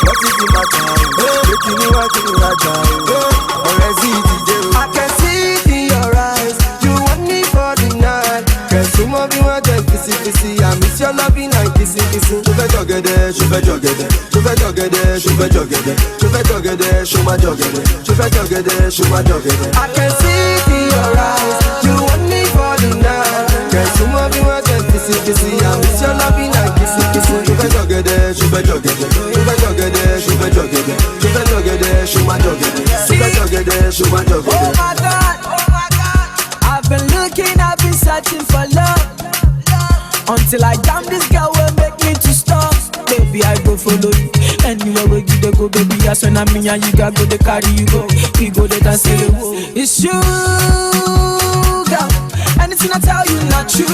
What is the matter? Making me want to ride down. I can see it in your eyes. You want me for the night. Can you move me when they kissy? I miss your loving and kissing. Je vais jogger there. Je vais jogger there. Je vais jogger there. Je vais jogger there. Je vais jogger there. Je vais jogger there. Je vais jogger there. Je vais jogger there. I can see it in your eyes. You want me for the night. Can you move me when they kissy? I miss your loving and kissing. Je vais jogger there. Je vais jogger there. Je vais jogger there. Je vais jogger there. Je vais jogger there. Je vais jogger there. I've been looking, I've been searching for love until I jam this girl will make me to stop. Baby, I go follow you anywhere where you go, baby. That's when I'm me and you got go to carry you go. We go there and say it's you, girl. Anything I tell you not true,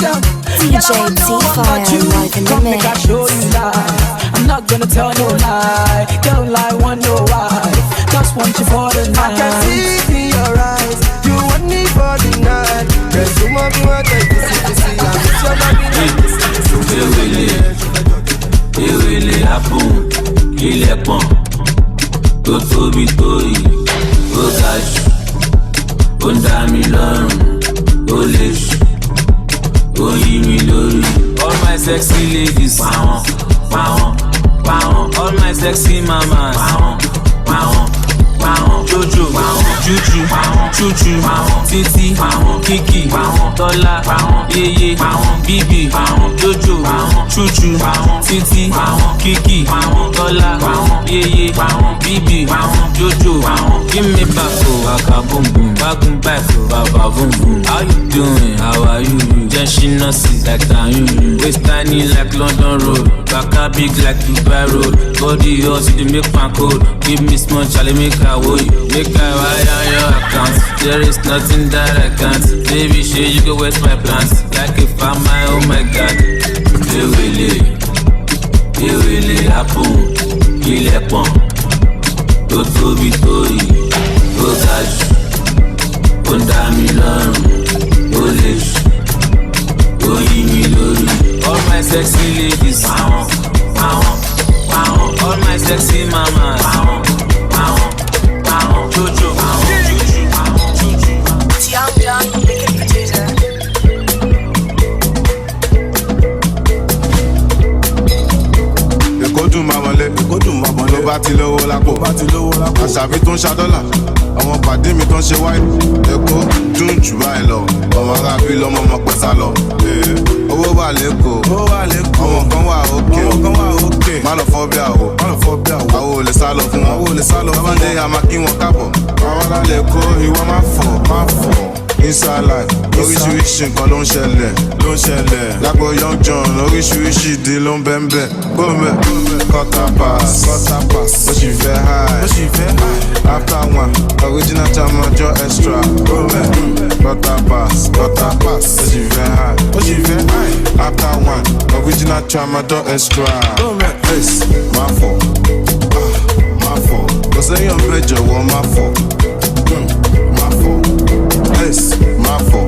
girl. DJ T-Fire live in the Come make I show you life. I'm not gonna tell no lie. Don't lie, want no wife. Just want you for the night. I can see it in your eyes. You want me for the night. There's so much more than this. I miss your love. Ewele happen, ilẹ̀ pọ̀n, tó tóbi tó yìí, ó ga jù, ó ń dá mi lọ́rùn, ó lè jù, ó yí mi lórí. All my sexy ladies, pàwọn, pàwọn, pàwọn. All my sexy mamas, pàwọn, pàwọn, pàwọn. Jojo, Juju, Chuchu, Titi, Kiki, Tola, Yeye, Bibi, Jojo, Chuchu, Titi, Kiki, Tola, Yeye, Bibi, Jojo. Give me back, waka boom boom, back back, baba boom boom. How you doing? How are you? Just she not see like that you. Waist tiny like London Road, baka big like Dubai Road. Body yours, you make pan code. Give me small, Charlie make a way. Make a wire on your account. There is nothing that I can't. Baby, shit, you go waste my plans. Like if I'm my, oh my God. Ewele happen, ilẹ̀ pọ̀n, tó tóbi tó yìí, ó ga jù, ó ń dá mi lọ́rùn, ó lè jù, ó yí mi lórí. All my sexy ladies, pàwọn, pàwọn, pàwọn. All my sexy mamas, pàwọn, pàwọn, pàwọn. Jojo, pàwọn. Young John, wicked producer. Èkó dùn máa wọlé, ló bá ti lówó lápò. Àṣàbí tó ń ṣadọ́là, àwọn pàdé mi tó ń ṣe wáyé. Èkó dùn jù báyìí lọ, ọmọ arábí lọ́mọ ọmọ pẹ́sà lọ. Owó wà lẹ́kọ̀ọ́, ọmọ kan wà òkè. Má lọ fọ́ bí àwọ̀, àwọ̀ ò lè sá lọ fún wọn. Bábándé àmà kí wọn kábọ̀. Àwọn ará lè kó ìwọ má fọ̀. Inside life, oríṣiríṣi nǹkan ló ń ṣẹlẹ̀. Lágbo Young John, oríṣiríṣi ìdí ló ń bẹ́ńbẹ́. Bóńbẹ́, quarter pass, ó sì fẹ́ high. After one, original Jamajo extra. Bóńbẹ́, quarter pass, ó sì fẹ́ high. After one, original Jamajo extra. Bóńbẹ́, face, má fọ̀, kò sẹ́yìn ọ̀bẹ jọ̀wọ́ má fọ̀. Yes, má fọ̀,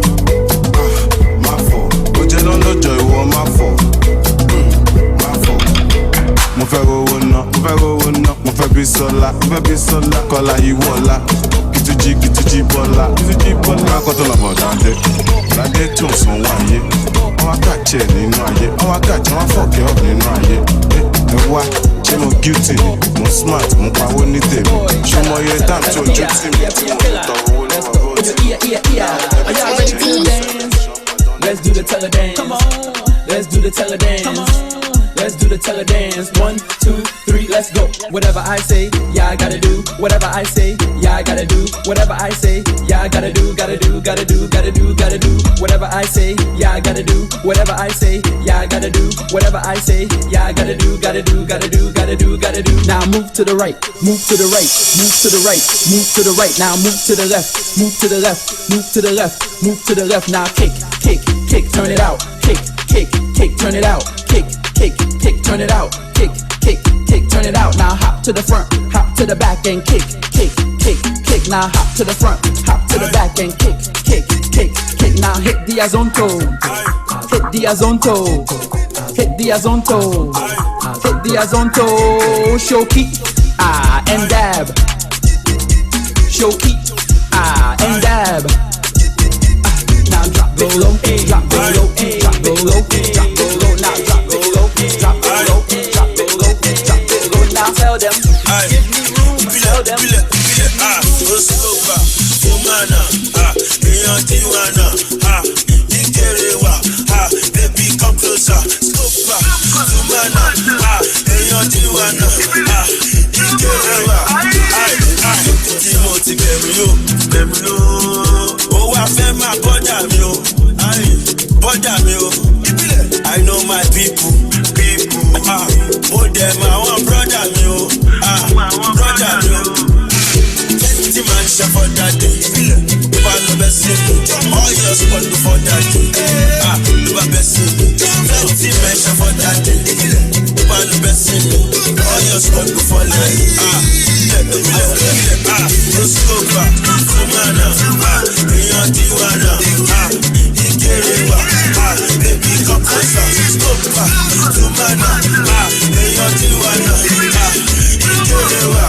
ó jẹ́ lọ́lọ́jọ́ ìwọ má fọ̀, mo fẹ́ rówó ná, mo fẹ́ bí sọ́lá, kọ́lá ìwọ́lá, kìtújì bọ́lá, kákọ́tọ̀ lọ́bọ̀ dáadé tó ń san wáyé, àwọn akáàjẹ́ nínú ayé, àwọn akáàjẹ́ wọn fọ̀kẹ́ ọ̀ nínú ayé, ẹ wá. Ṣé mo guilty ni, mo smart, mo pawó ní tèmi. Ṣé mo yẹ time tí ojú tì mí tí mo tọ owó lọ́wọ́ bó ti. Are y'all ready to dance? Let's do the tele dance. Come on. Let's do the tele dance. Come on. Let's do the tele dance. 1, 2, 3, let's go. Whatever I say, yeah, I gotta do. Whatever I say, yeah, I gotta do. Whatever I say, yeah, I gotta do. Gotta do. Whatever I say, yeah, I gotta do. Whatever I say, yeah, I gotta do. Whatever I say, yeah, I gotta do. Now move to the right, move to the right, move to the right, move to the right. Now move to the left, move to the left, move to the left, move to the left. Now kick, turn it out. Kick, turn it out. Kick, turn it out. Kick, turn it out. Now hop to the front, hop to the back and kick. Now hop to the front, hop to the back and kick. Now hit the azonto, shoki, and dab, shoki, and dab. Now drop it low, drop it low, drop it low, drop it low. Now drop it low, drop it low, drop it low, drop it low. Now tell them, give me room, tell them. Oscopa, Fumana, Tijuana, Ikerewa, baby come closer. Scopa, Fumana, Tijuana, Ikerewa, tí mo ti bẹ̀rù ló. Ó wá fẹ́ máa bọ́dà mi o, bọ́dà mi o. I know my people. Mo dẹ̀ mọ àwọn brother mi o, brother mi o. Tí máa ń ṣe for that day, ló bá lọ bẹ́ sí mi. All your sport go for that day, ló bá bẹ́ sí mi. Tí máa ń ṣe for that day, ló bá lọ bẹ́ sí mi. All your sport go for that day, Roscopa, Fumana, èèyàn Tiwana, Ìkéré wa, baby come closer. Roscopa, Fumana, èèyàn Tiwana, Ìkéré wa.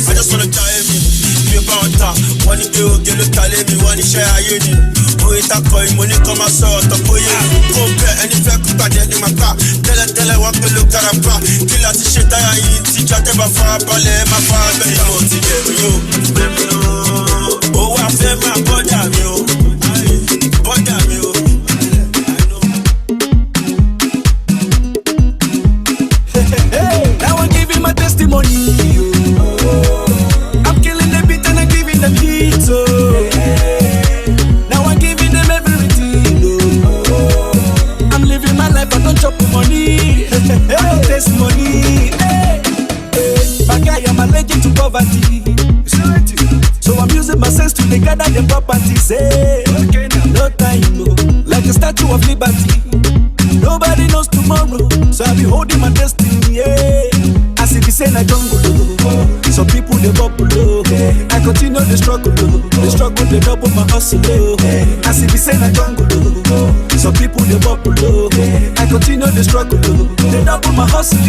I just wanna die me. Bí o bá wọn ta, wọ́n ní pé oge ló ta lé mi, wọ́n ní iṣẹ́ ayé ni. Oye takọ̀ ìmọ̀ ní kọ́ máa sọ ọ̀tọ̀ bóyá. Kó bẹ́ẹ̀ ẹni fẹ́ kú gbàjẹ́ ní màá pa. Tẹ́lẹ̀tẹ́lẹ̀ wọ́n pé ló kára pa. Kí la ti ṣe táyà yìí tí jáde bá fara balẹ̀ máa fara bẹ́ẹ̀. Mo ti bẹ̀rù yóò. Ó wá fẹ́ máa bọ́dà mi o. Bọ́dà mi o. Now I'm giving my testimony. I'm killing the beat and I'm giving them heat. Now I'm giving them everything. I'm living my life, I don't chop money. I don't taste money. My guy, I'm allergic to poverty. So I'm using my sense to gather the properties. No time, like a Statue of Liberty. Nobody knows tomorrow, so I be holding my destiny. As if it's in a jungle, some people they bubble. I continue the struggle, they double my hustle. As if it's in a jungle, some people they bubble. I continue the struggle, they double my hustle.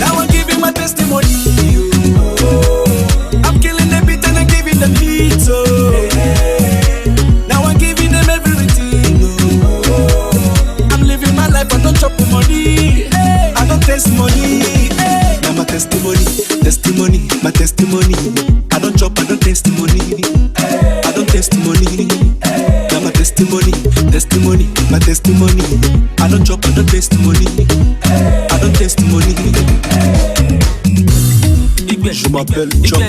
Now I'm giving my testimony. I'm killing the beat and I'm giving them heat. Now I'm giving them everything. I'm living my life, I don't chop money. I don't taste money. Now my testimony, my testimony. I don't chop, I don't taste money. I don't taste money. Now my testimony, my testimony. I don't chop, I don't taste money. I don't taste money. Je m'appelle Chop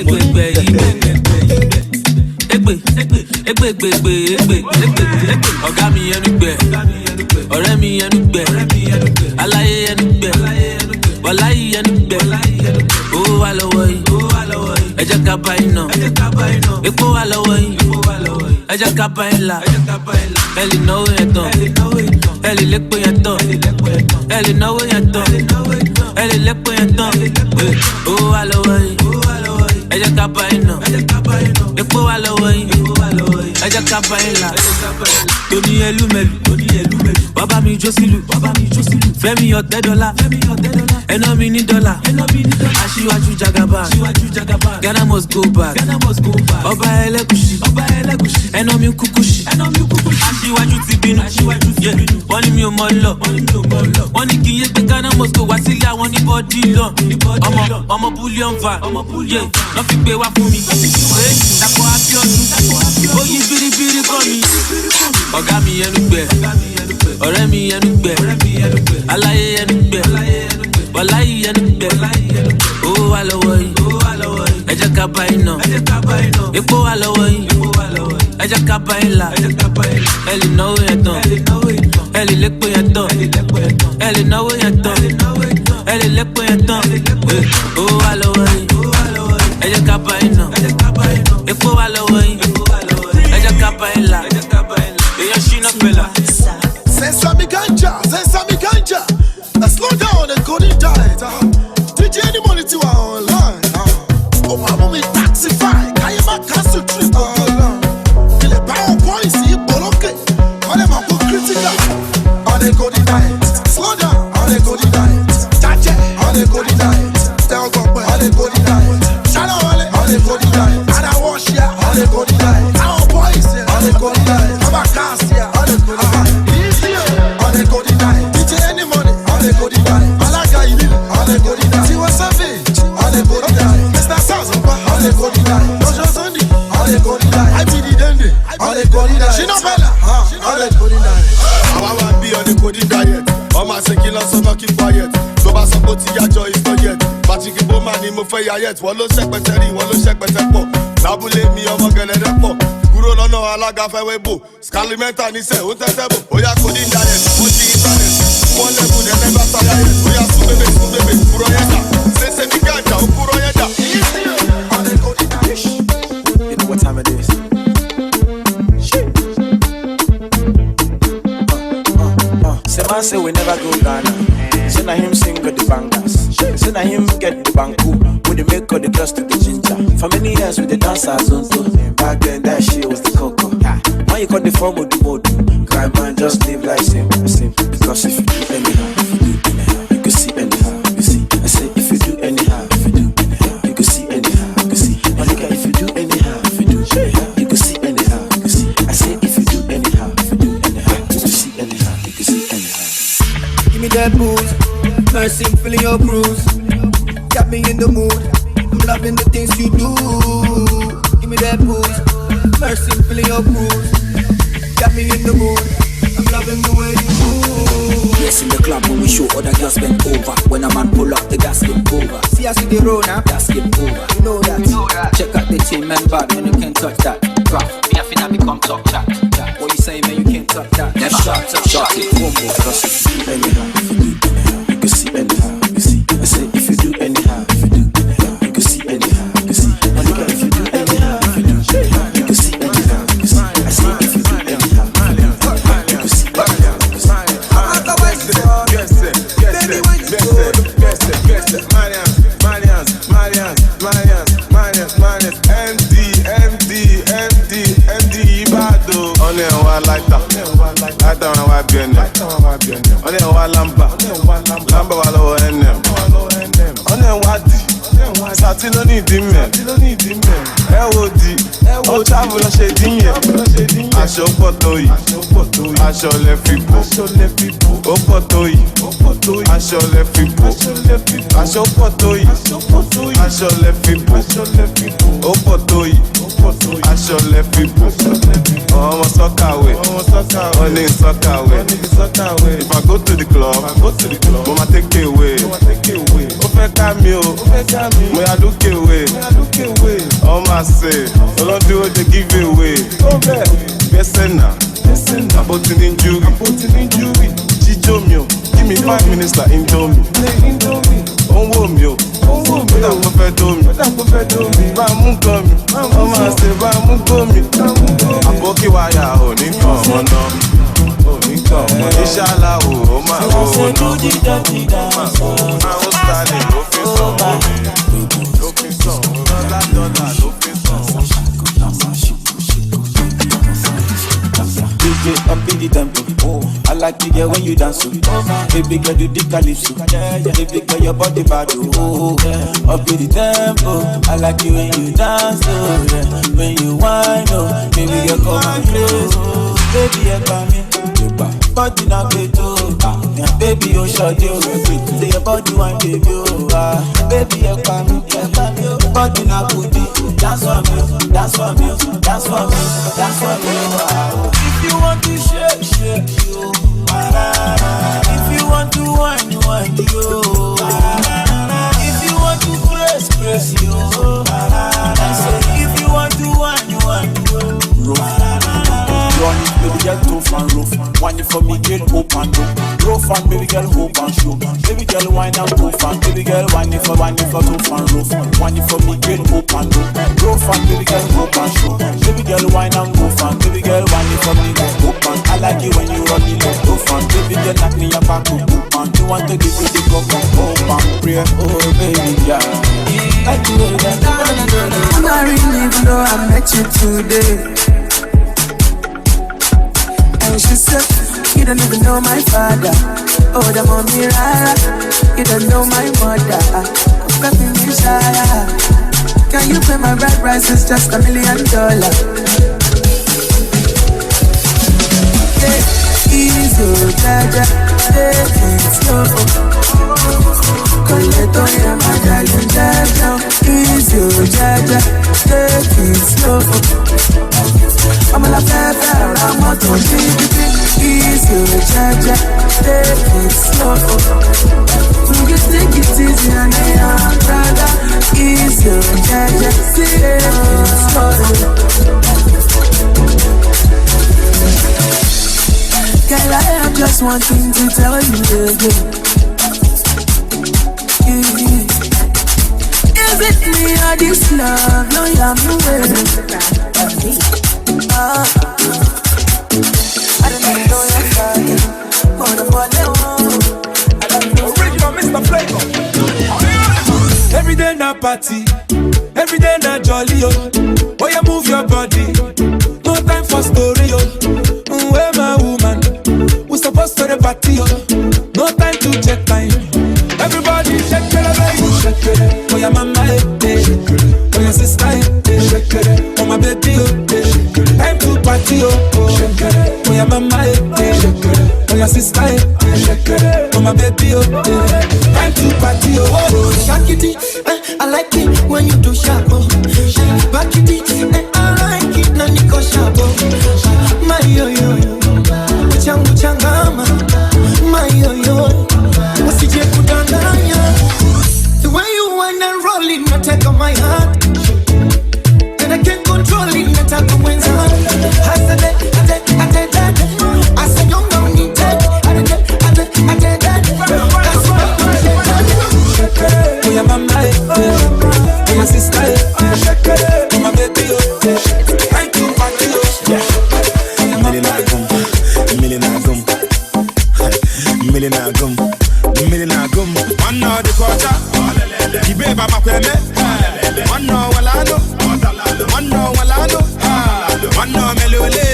Ọ̀gá mi ẹnu gbẹ, ọ̀rẹ́ mi ẹnu gbẹ, aláyé ẹnu gbẹ, wàláyé ẹnu gbẹ. Owó wà lọ́wọ́ yìí, ẹ jẹ́ ká bá iná. Epo wà lọ́wọ́ yìí, ẹ jẹ́ ká bá ilà. Ẹ lè náwó yẹn tán, ẹ lè lépo yẹn tán, ẹ lè náwó yẹn tán, ẹ lè lépo yẹn tán. Owó wà lọ́wọ́ yìí, ẹ jẹ́ ká bá iná. Epo wà lọ́wọ́ yìí, ẹ jẹ́ ká bá ilà. Tony Elumelu, bàbá mi jó sílù, Fẹ́mi $10, ẹná mi ní $. Aṣíwájú Jagaba, Ghana must go back. Ọba ẹlẹ́gùṣì, ẹná mi kúkúṣì. Aṣíwájú ti bínú, wọ́n ní mi ò mọ lọ. Wọ́n ní kí n yé pé Ghana must go wá sílé àwọn ní bọ́dí lọ. Ọmọ bullion van, lọ́ fi gbé wá fún mi. Dàpọ̀ Abíọ́dún, ó yí biribiri kọ́ mi. Ọ̀gá mi ẹnu gbẹ, ọ̀rẹ́ mi ẹnu gbẹ, aláyé ẹnu gbẹ, wàláyé ẹnu gbẹ. Owó wà lọ́wọ́ yìí, ẹ jẹ́ ká bá iná. Epo wà lọ́wọ́ yìí, ẹ jẹ́ ká bá ilà. Ẹ lè náwó yẹn tán, ẹ lè lépo yẹn tán, ẹ lè náwó yẹn tán, ẹ lè lépo yẹn tán. Owó wà lọ́wọ́ yìí, ẹ jẹ́ ká bá iná. Epo wà lọ́wọ́ yìí, ẹ jẹ́ ká bá ilà. Èèyàn ṣínà pẹ̀lá. Sesame ganja. Slow down and go to diet. DJ any money to our online. Oh, my mommy taxify. I am a castle trip. Il est pas au point ici, bloqué. On est pas critical. On est go to diet. Slow down. On est go to diet. Tache. On est go to diet. Tell God, on est go to diet. Shallow, on est go to diet. And I wash ya. On est go to diet. Our boys, on est go to diet. I'm a cast ya. On est go to diet. Easy, on est go to diet. DJ any money. On est go to diet. Malaga, il on est go to diet. Tiwa Savage, on est go to diet. Mr. Sazomba, on est go to diet. Dojo Zondi, on est go to diet. I be the Dende, on est go to diet. Shinobella, on est go to diet. I want to be on the go to diet. I'm a secular, so I keep quiet. yet. So bá sọ pé ti yájọ is not yet. Bàtìkì bó máa ní mo fẹ́ yá yet. Wọ́n ló ṣẹ́pẹ̀tẹ̀ rí, wọ́n ló ṣẹ́pẹ̀tẹ̀ pọ̀. Lábúlé mi ọmọ gẹ̀lẹ́dẹ́ pọ̀. Kúrò lọ́nà alága fẹ́wé bò. Scalimenta níṣẹ́ ó tẹ́tẹ́ bò. Ó yá kò ní diet, ó jí internet. Wọ́n lẹ́kùn dẹ̀ lẹ́gbàá sáyà yẹn. Ó yá sún bébè, kúrò yẹn dà. Ṣéṣe ní gàjà, ó kúrò yẹn dà. You know what time it is? Say man say we never go Ghana. Say na him sing with the bangers. Say na him get the banku. With the make all the girls to the ginger. For many years with the dancers on tour. Back then that shit was the cocoa. Now you got the form of the mode. Cry man just live like simple. Because if you do anyhow, you can see anyhow. You see, I say if you do anyhow, you can see anyhow. You can see. Now look at if you do anyhow, you can see anyhow. You can see. I say if you do anyhow, you can see anyhow. You can see anyhow. Give me that booze, mercy filling your bruise. Got me in the mood, I'm loving the things you do. Give me that booze, mercy filling your bruise. Got me in the mood, I'm loving the way you move. Yes, in the club when we show other girls bend over. When a man pull up, the gas get over. See I see the road now, gas get over. You know that. Check out the team, man, bad when you can't touch that. Graph, me I finna become talk chat. What you say, man, you can't touch that. Never shot it, boom, boom. Because if you do anyhow, you can see anyhow. You see, I say if you do anyhow, you can see anyhow. You see, now look at if you do anyhow, you can see anyhow. You see, I say if you do anyhow, you can see anyhow. MD Ibado. Only one lighter, lighter on a BN. Only one lamba, lamba wa lowo NM. Only one wadi, sati lo ni di me. LOD, o travel lo ṣe din yẹn. Aṣọ pọ̀ tó yìí, aṣọ lẹ fi bò. Ó pọ̀ tó yìí, aṣọ lẹ fi bò. Aṣọ pọ̀ tó yìí, aṣọ lẹ fi bò. Ó pọ̀ tó yìí, aṣọ lẹ fi bò. Ọmọ sọ́kàwé, wọ́n ní sọ́kàwé. If I go to the club, mo ma take away. Ó fẹ́ ká mi o, mo yà lókè wé. Ọmọ àṣẹ, ọlọ́dún ó dey give away. Gbẹ́sẹ̀ náà, àbótí ní júwì. Jíjó mi o, give me 5 minutes like Indomie. Ó ń wò mí o, ó dàgbọ́ fẹ́ dó mi. Bá a mú gan mi, ọmọ àṣẹ bá a mú gbó mi. Àbókí wáyà ò ní kàn ọmọ náà. Inshallah, ó máa wò ó náà. Máa ó sáré ló fi sàn dọ́là ló fi sàn. DJ up in the tempo. I like to get when you dance. Baby girl, you the calypso. Baby girl, your body bad. Up in the tempo. I like you when you dance. When you whine, baby girl, come and close. Baby, you come in. Body na beto, baby you short you. Say your body wine baby, baby you come, body na booty. Dance for me, dance for me, dance for me, dance for me. If you want to shake you. If you want to wine you. If you want to press you. If you want to wine you. Run it, baby girl, tough and rough. Wine it for me, girl, hope and rough. Rough and baby girl, hope and show. Baby girl, wine and tough and baby girl, wine it for tough and rough. Wine it for me, girl, hope and rough. Rough and baby girl, hope and show. Baby girl, wine and tough and baby girl, wine it for me, hope and. I like it when you run it like tough and baby girl, knock me up and hope and. You want to give me the cup and hope and pray, oh baby girl. Like the way that I'm not really even though I met you today. And she said, you don't even know my father. Oh, the mommy rara. You don't know my mother. Got me desire. Can you pay my bride price? It's just $1 million. Easy, jaja, take it slow. Coleto ya my darling, jaja. Easy, jaja, take it slow. I'm I'm la fefe, I'm not to easy, jaja, take it slow. You take it easy and I'm brother, easy, jaja, take it slow. Girl, I have just one thing to tell you again. Is it me or this love? No, I'm nowhere. I don't know your side. Original Mr. Flavor. Every day na party, every day na jolly, oh. Oh, you move your body. No time for story, oh. Where my woman? We supposed to the party, oh. No time to check time. Everybody shake it, baby. Shake it. For your mama, for your sister, for my baby, time to party, oh. For your mama, for your sister, for my baby, time to party, oh. Shake it, I like it when you do sharp, oh. Back it, I like it, na niko sharp, oh. My yo-yo, changu changama. My yo-yo, usije kudanganya. The way you wanna roll it, na take on my heart. And I can't control it, na take on my heart. I said that, I said you don't need that. I did that. That's why I'm that. For your mama, for your sister, for my baby, time to party, Millenagum, one no the quarter, the baby makweme, one no walano, one no walano, one no melole,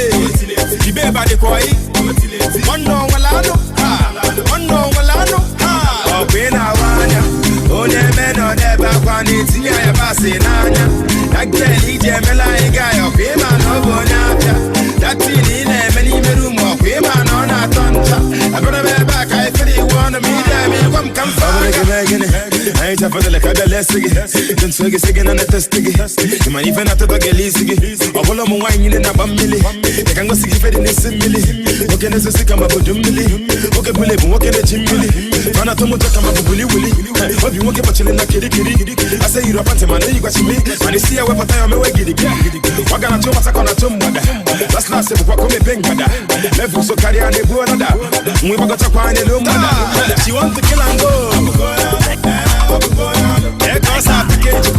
the baby the koi, one no walano, one no walano, oh pena wanya, oh ne meno ne bakwani tinya ya basi nanya, that girl he jemela guy, oh pema no bonya, that tini ne meni merumo, pema no na tonta, I better be back, I feel you wanna me. I ain't for the like I less again. Don't swag it again and a test again. You might even have to get easy. I follow my wine in a family. They can go see if it is a milli. Okay, let's see come up with a milli. Okay, believe walking a chimney. Run out to come up with Willy Willy. Hope you won't get much in a kitty. I say you're a phantom man, you got me. And you see a weapon time away. What gonna do? What's a corner to Mada? That's not simple. What come in Bengada? Level so carry on the board. We got to find a little mother. She wants to kill and go. There goes our package.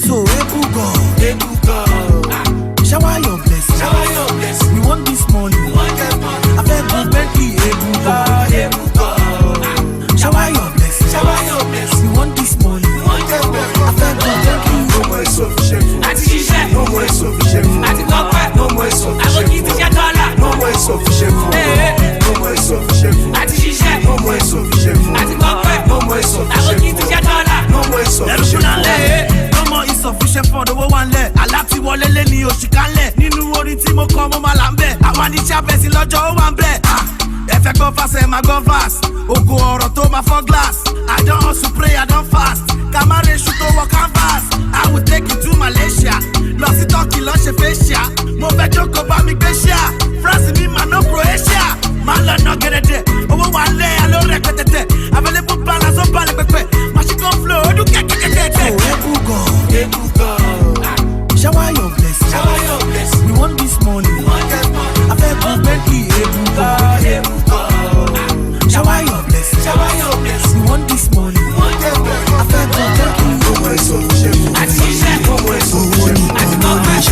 So Ebugo, shower your blessing. We want this money. I beg you, Bentley, Ebugo. Shower your blessing. We want this money. I beg you, Bentley. No more sufficient. No more sufficient. No more sufficient. No more sufficient. No more sufficient. No more sufficient. No more sufficient. No more sufficient. No more insufficient for the one leg. Alati wọlé ní oṣù kanlẹ̀. Nínú orin tí mo kọ mo máa là ń bẹ̀. Àwọn àníṣe abẹ́sí lọ́jọ́ ó wà ń bẹ̀. Ẹ fẹ́ go fast, ẹ máa go fast. Ògo ọ̀rọ̀ tó máa fọ́ glass. I don hustle pray, I don fast. Kàmáre ṣu tó wọ canvas. I will take you to Malaysia. Lọ sí Turkey lọ ṣe facial. Mo fẹ́ jókòó bá mi gbé ṣíà. France mi máa ná Croatia. Máa lọ ná gẹ̀dẹ̀dẹ̀. Owó wà ń lé aló rẹpẹtẹtẹ. Available balance ó balẹ̀ pẹpẹ. Machine flow ó dún kẹ́kẹ́kẹ́kẹ́. Ebugo. Shower your blessing. We want this money. I beg you, Bentley, Ebugo. Shower your blessing. We want this money. I beg you, Bentley. No more sufficient. No more sufficient. No more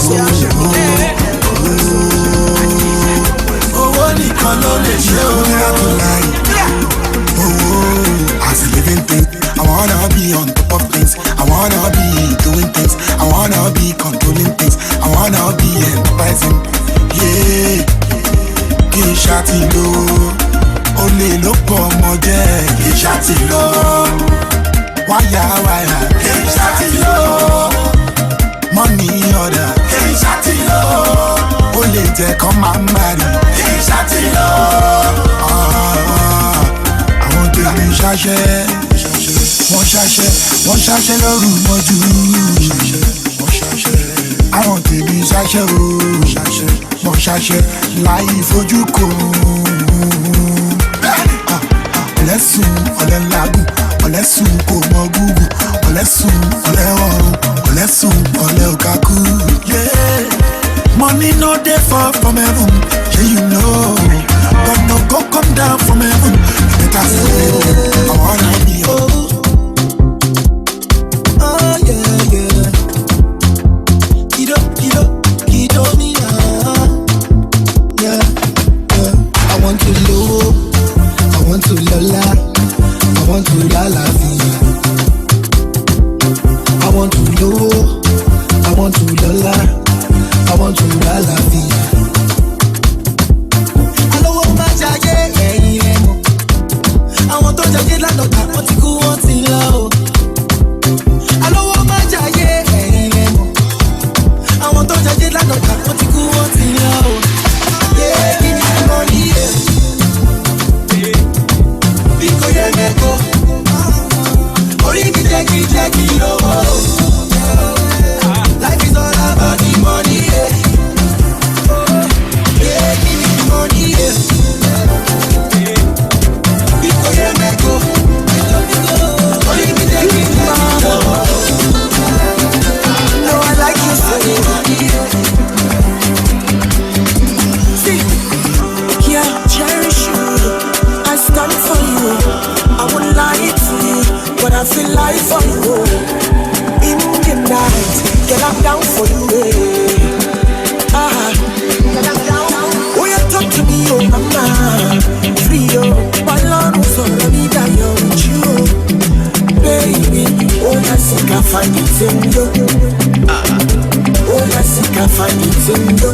sufficient. Owó nìkan ló lè ṣe orí àtúnláyé. As a living thing, I wanna be on top of things. I wanna be doing things. I wanna be controlling things. I wanna be enterprising. Yeah, kì í ṣàtìlò. Olè ló pọ̀ ọmọ jẹ́. Kì í ṣàtìlò. Wáyà kì í ṣàtìlò. Money order. Kì í ṣàtìlò. Olè jẹ́ kán máa ń marry. Ìṣàtìlọ́. Àwọn tèmi ṣaṣẹ́, wọ́n ṣaṣẹ́ lóru mọ́jú. Àwọn tèmi ṣaṣẹ́ o, wọ́n ṣaṣẹ́ láì fojú kò. Ọ̀lẹ́sùn ọ̀lẹ́ làágùn, ọ̀lẹ́sùn kò mọ gúgù, ọ̀lẹ́sùn ọ̀lẹ́ ọ̀run, ọ̀lẹ́sùn ọ̀lẹ́ òkàkú. Money no dey fall from heaven, shey you know. God no go come down from heaven. Better say, I wanna be your. Oh yeah, yeah. Kido me now. Yeah, yeah. I want to low, I want to lola, I want to la vie. I want to low, I want to lola, I want to la vie. I know what my jaye, I want to jaye la nota, want to go on till low. I know what my jaye, I want to jaye la nota, want to go on till low. Yeah, give me the money, yeah. Because you make go. Only Jackie, life is all about the money, yeah. Yeah, give me the money, yeah. Because you make go. Only Jackie, no, I like you so. See, yeah, cherish you. I stand for you. I won't lie to you, but I feel like for you. In the night, get up down for you. Get up down. Oh, you talk to me, oh mama, free oh. My Lord, so let me die with you, baby. Oh, yes, I can find it in you. Oh, yes, I can find it in you.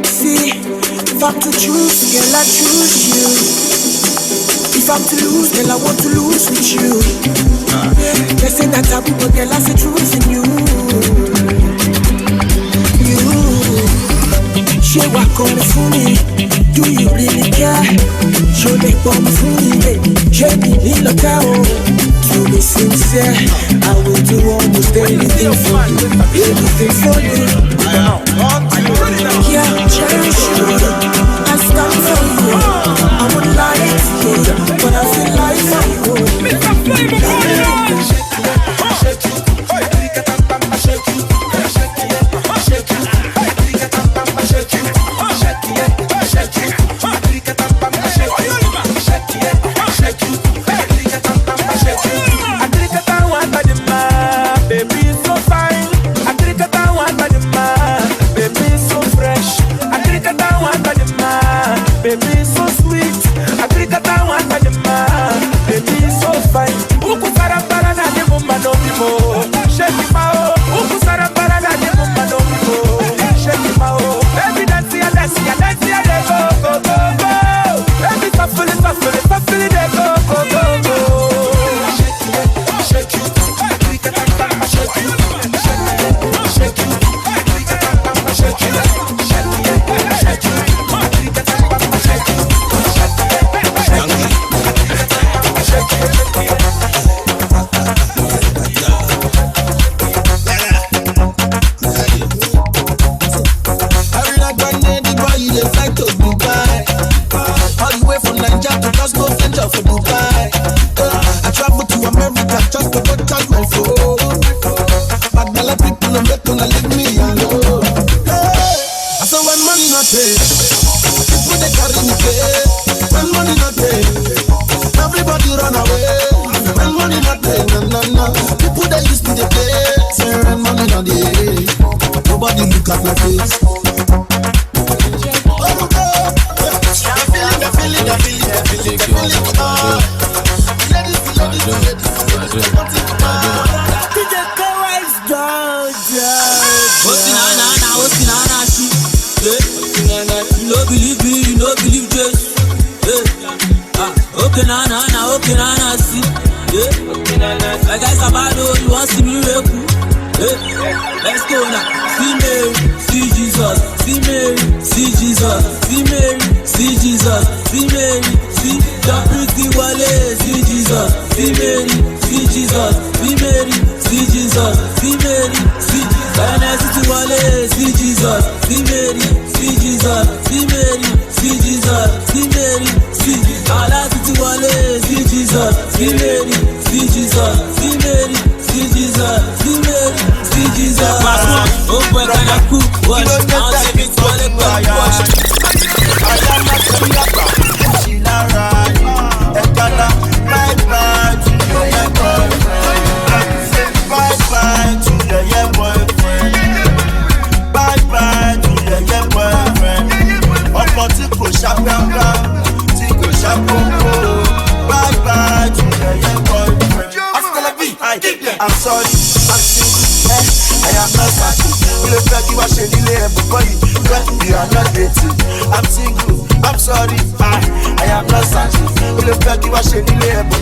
See, if I'm to choose, girl, I choose you. If I'm to lose, girl, I want to lose with you. They say that taboo, but girl, I see truth in you. She walk on the phone. Do you really care? Show me for my phone, baby. She me little cow. To be sincere, I will do almost anything for you. Anything for you. Yeah, cherish you. I stand for you. I would lie to you, but I feel like for you. Baby, so sweet. I think I don't want to demand. Baby, so fine. Uku sara para na de mumma no mimo. Shake it mao. Uku sara para na de mumma no mimo. Shake it mao. Baby, dance ya, dance ya, dance ya, de go, go, go, go. Baby, shuffle it, shuffle it, shuffle it, de go, go, go, go. Shake it, shake it. Shake it, shake it, shake it, shake it. Nobody look at my face. You no believe me, you no believe Jesus. Okay, na, see. Like I said, you want to see me, let's go now. See me, see Jesus. Jesus, see Mary, see Jesus, see Mary, see Jesus, see Mary, see the pretty Wale, see Jesus, see Mary, see Jesus, see Mary, see Jesus, see Mary, see City Wale, see Jesus, see Mary, see Jesus, see Mary, see Jesus, see Mary, see Ala City Wale, see Jesus, see Mary, see Jesus, see Mary, see Jesus, see Mary, see Jesus. Oh boy, can I cook? What? I'll take it to the back. I am not a rapper. She not right. And gonna bye-bye to your boyfriend. Bye-bye to your boyfriend. Bye-bye to your boyfriend. Ọ̀pọ̀ tí kò ṣàpẹ́ńpá, tí kò ṣàpọ́npọ́. Bye-bye to your boyfriend. I'm sorry, I'm single. I am not searching. You look like you are shady, but you are not dating. I'm single. I'm sorry, I am not searching. You look like you are shady,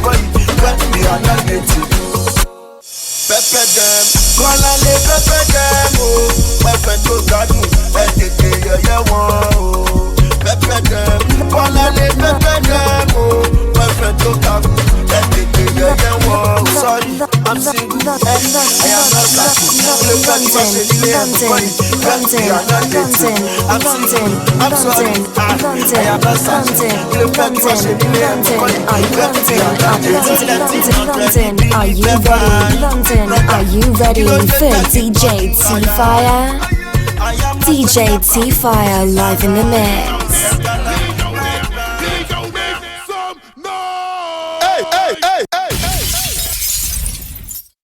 but you are not dating. Pepe them, gonna live pepe them, oh. Pepe to garden, yeah, oh. Pepe them, gonna live pepe them, oh. Pepe to garden, yeah, oh. Sorry, I'm single. I am not searching. You look like you are shady, but you are not dating. I'm single. I'm sorry, I am not searching. You look like you are shady, but you are not dating. Are you ready? London, are you ready for DJ T-Fire? DJ T-Fire live in the mix. Hey,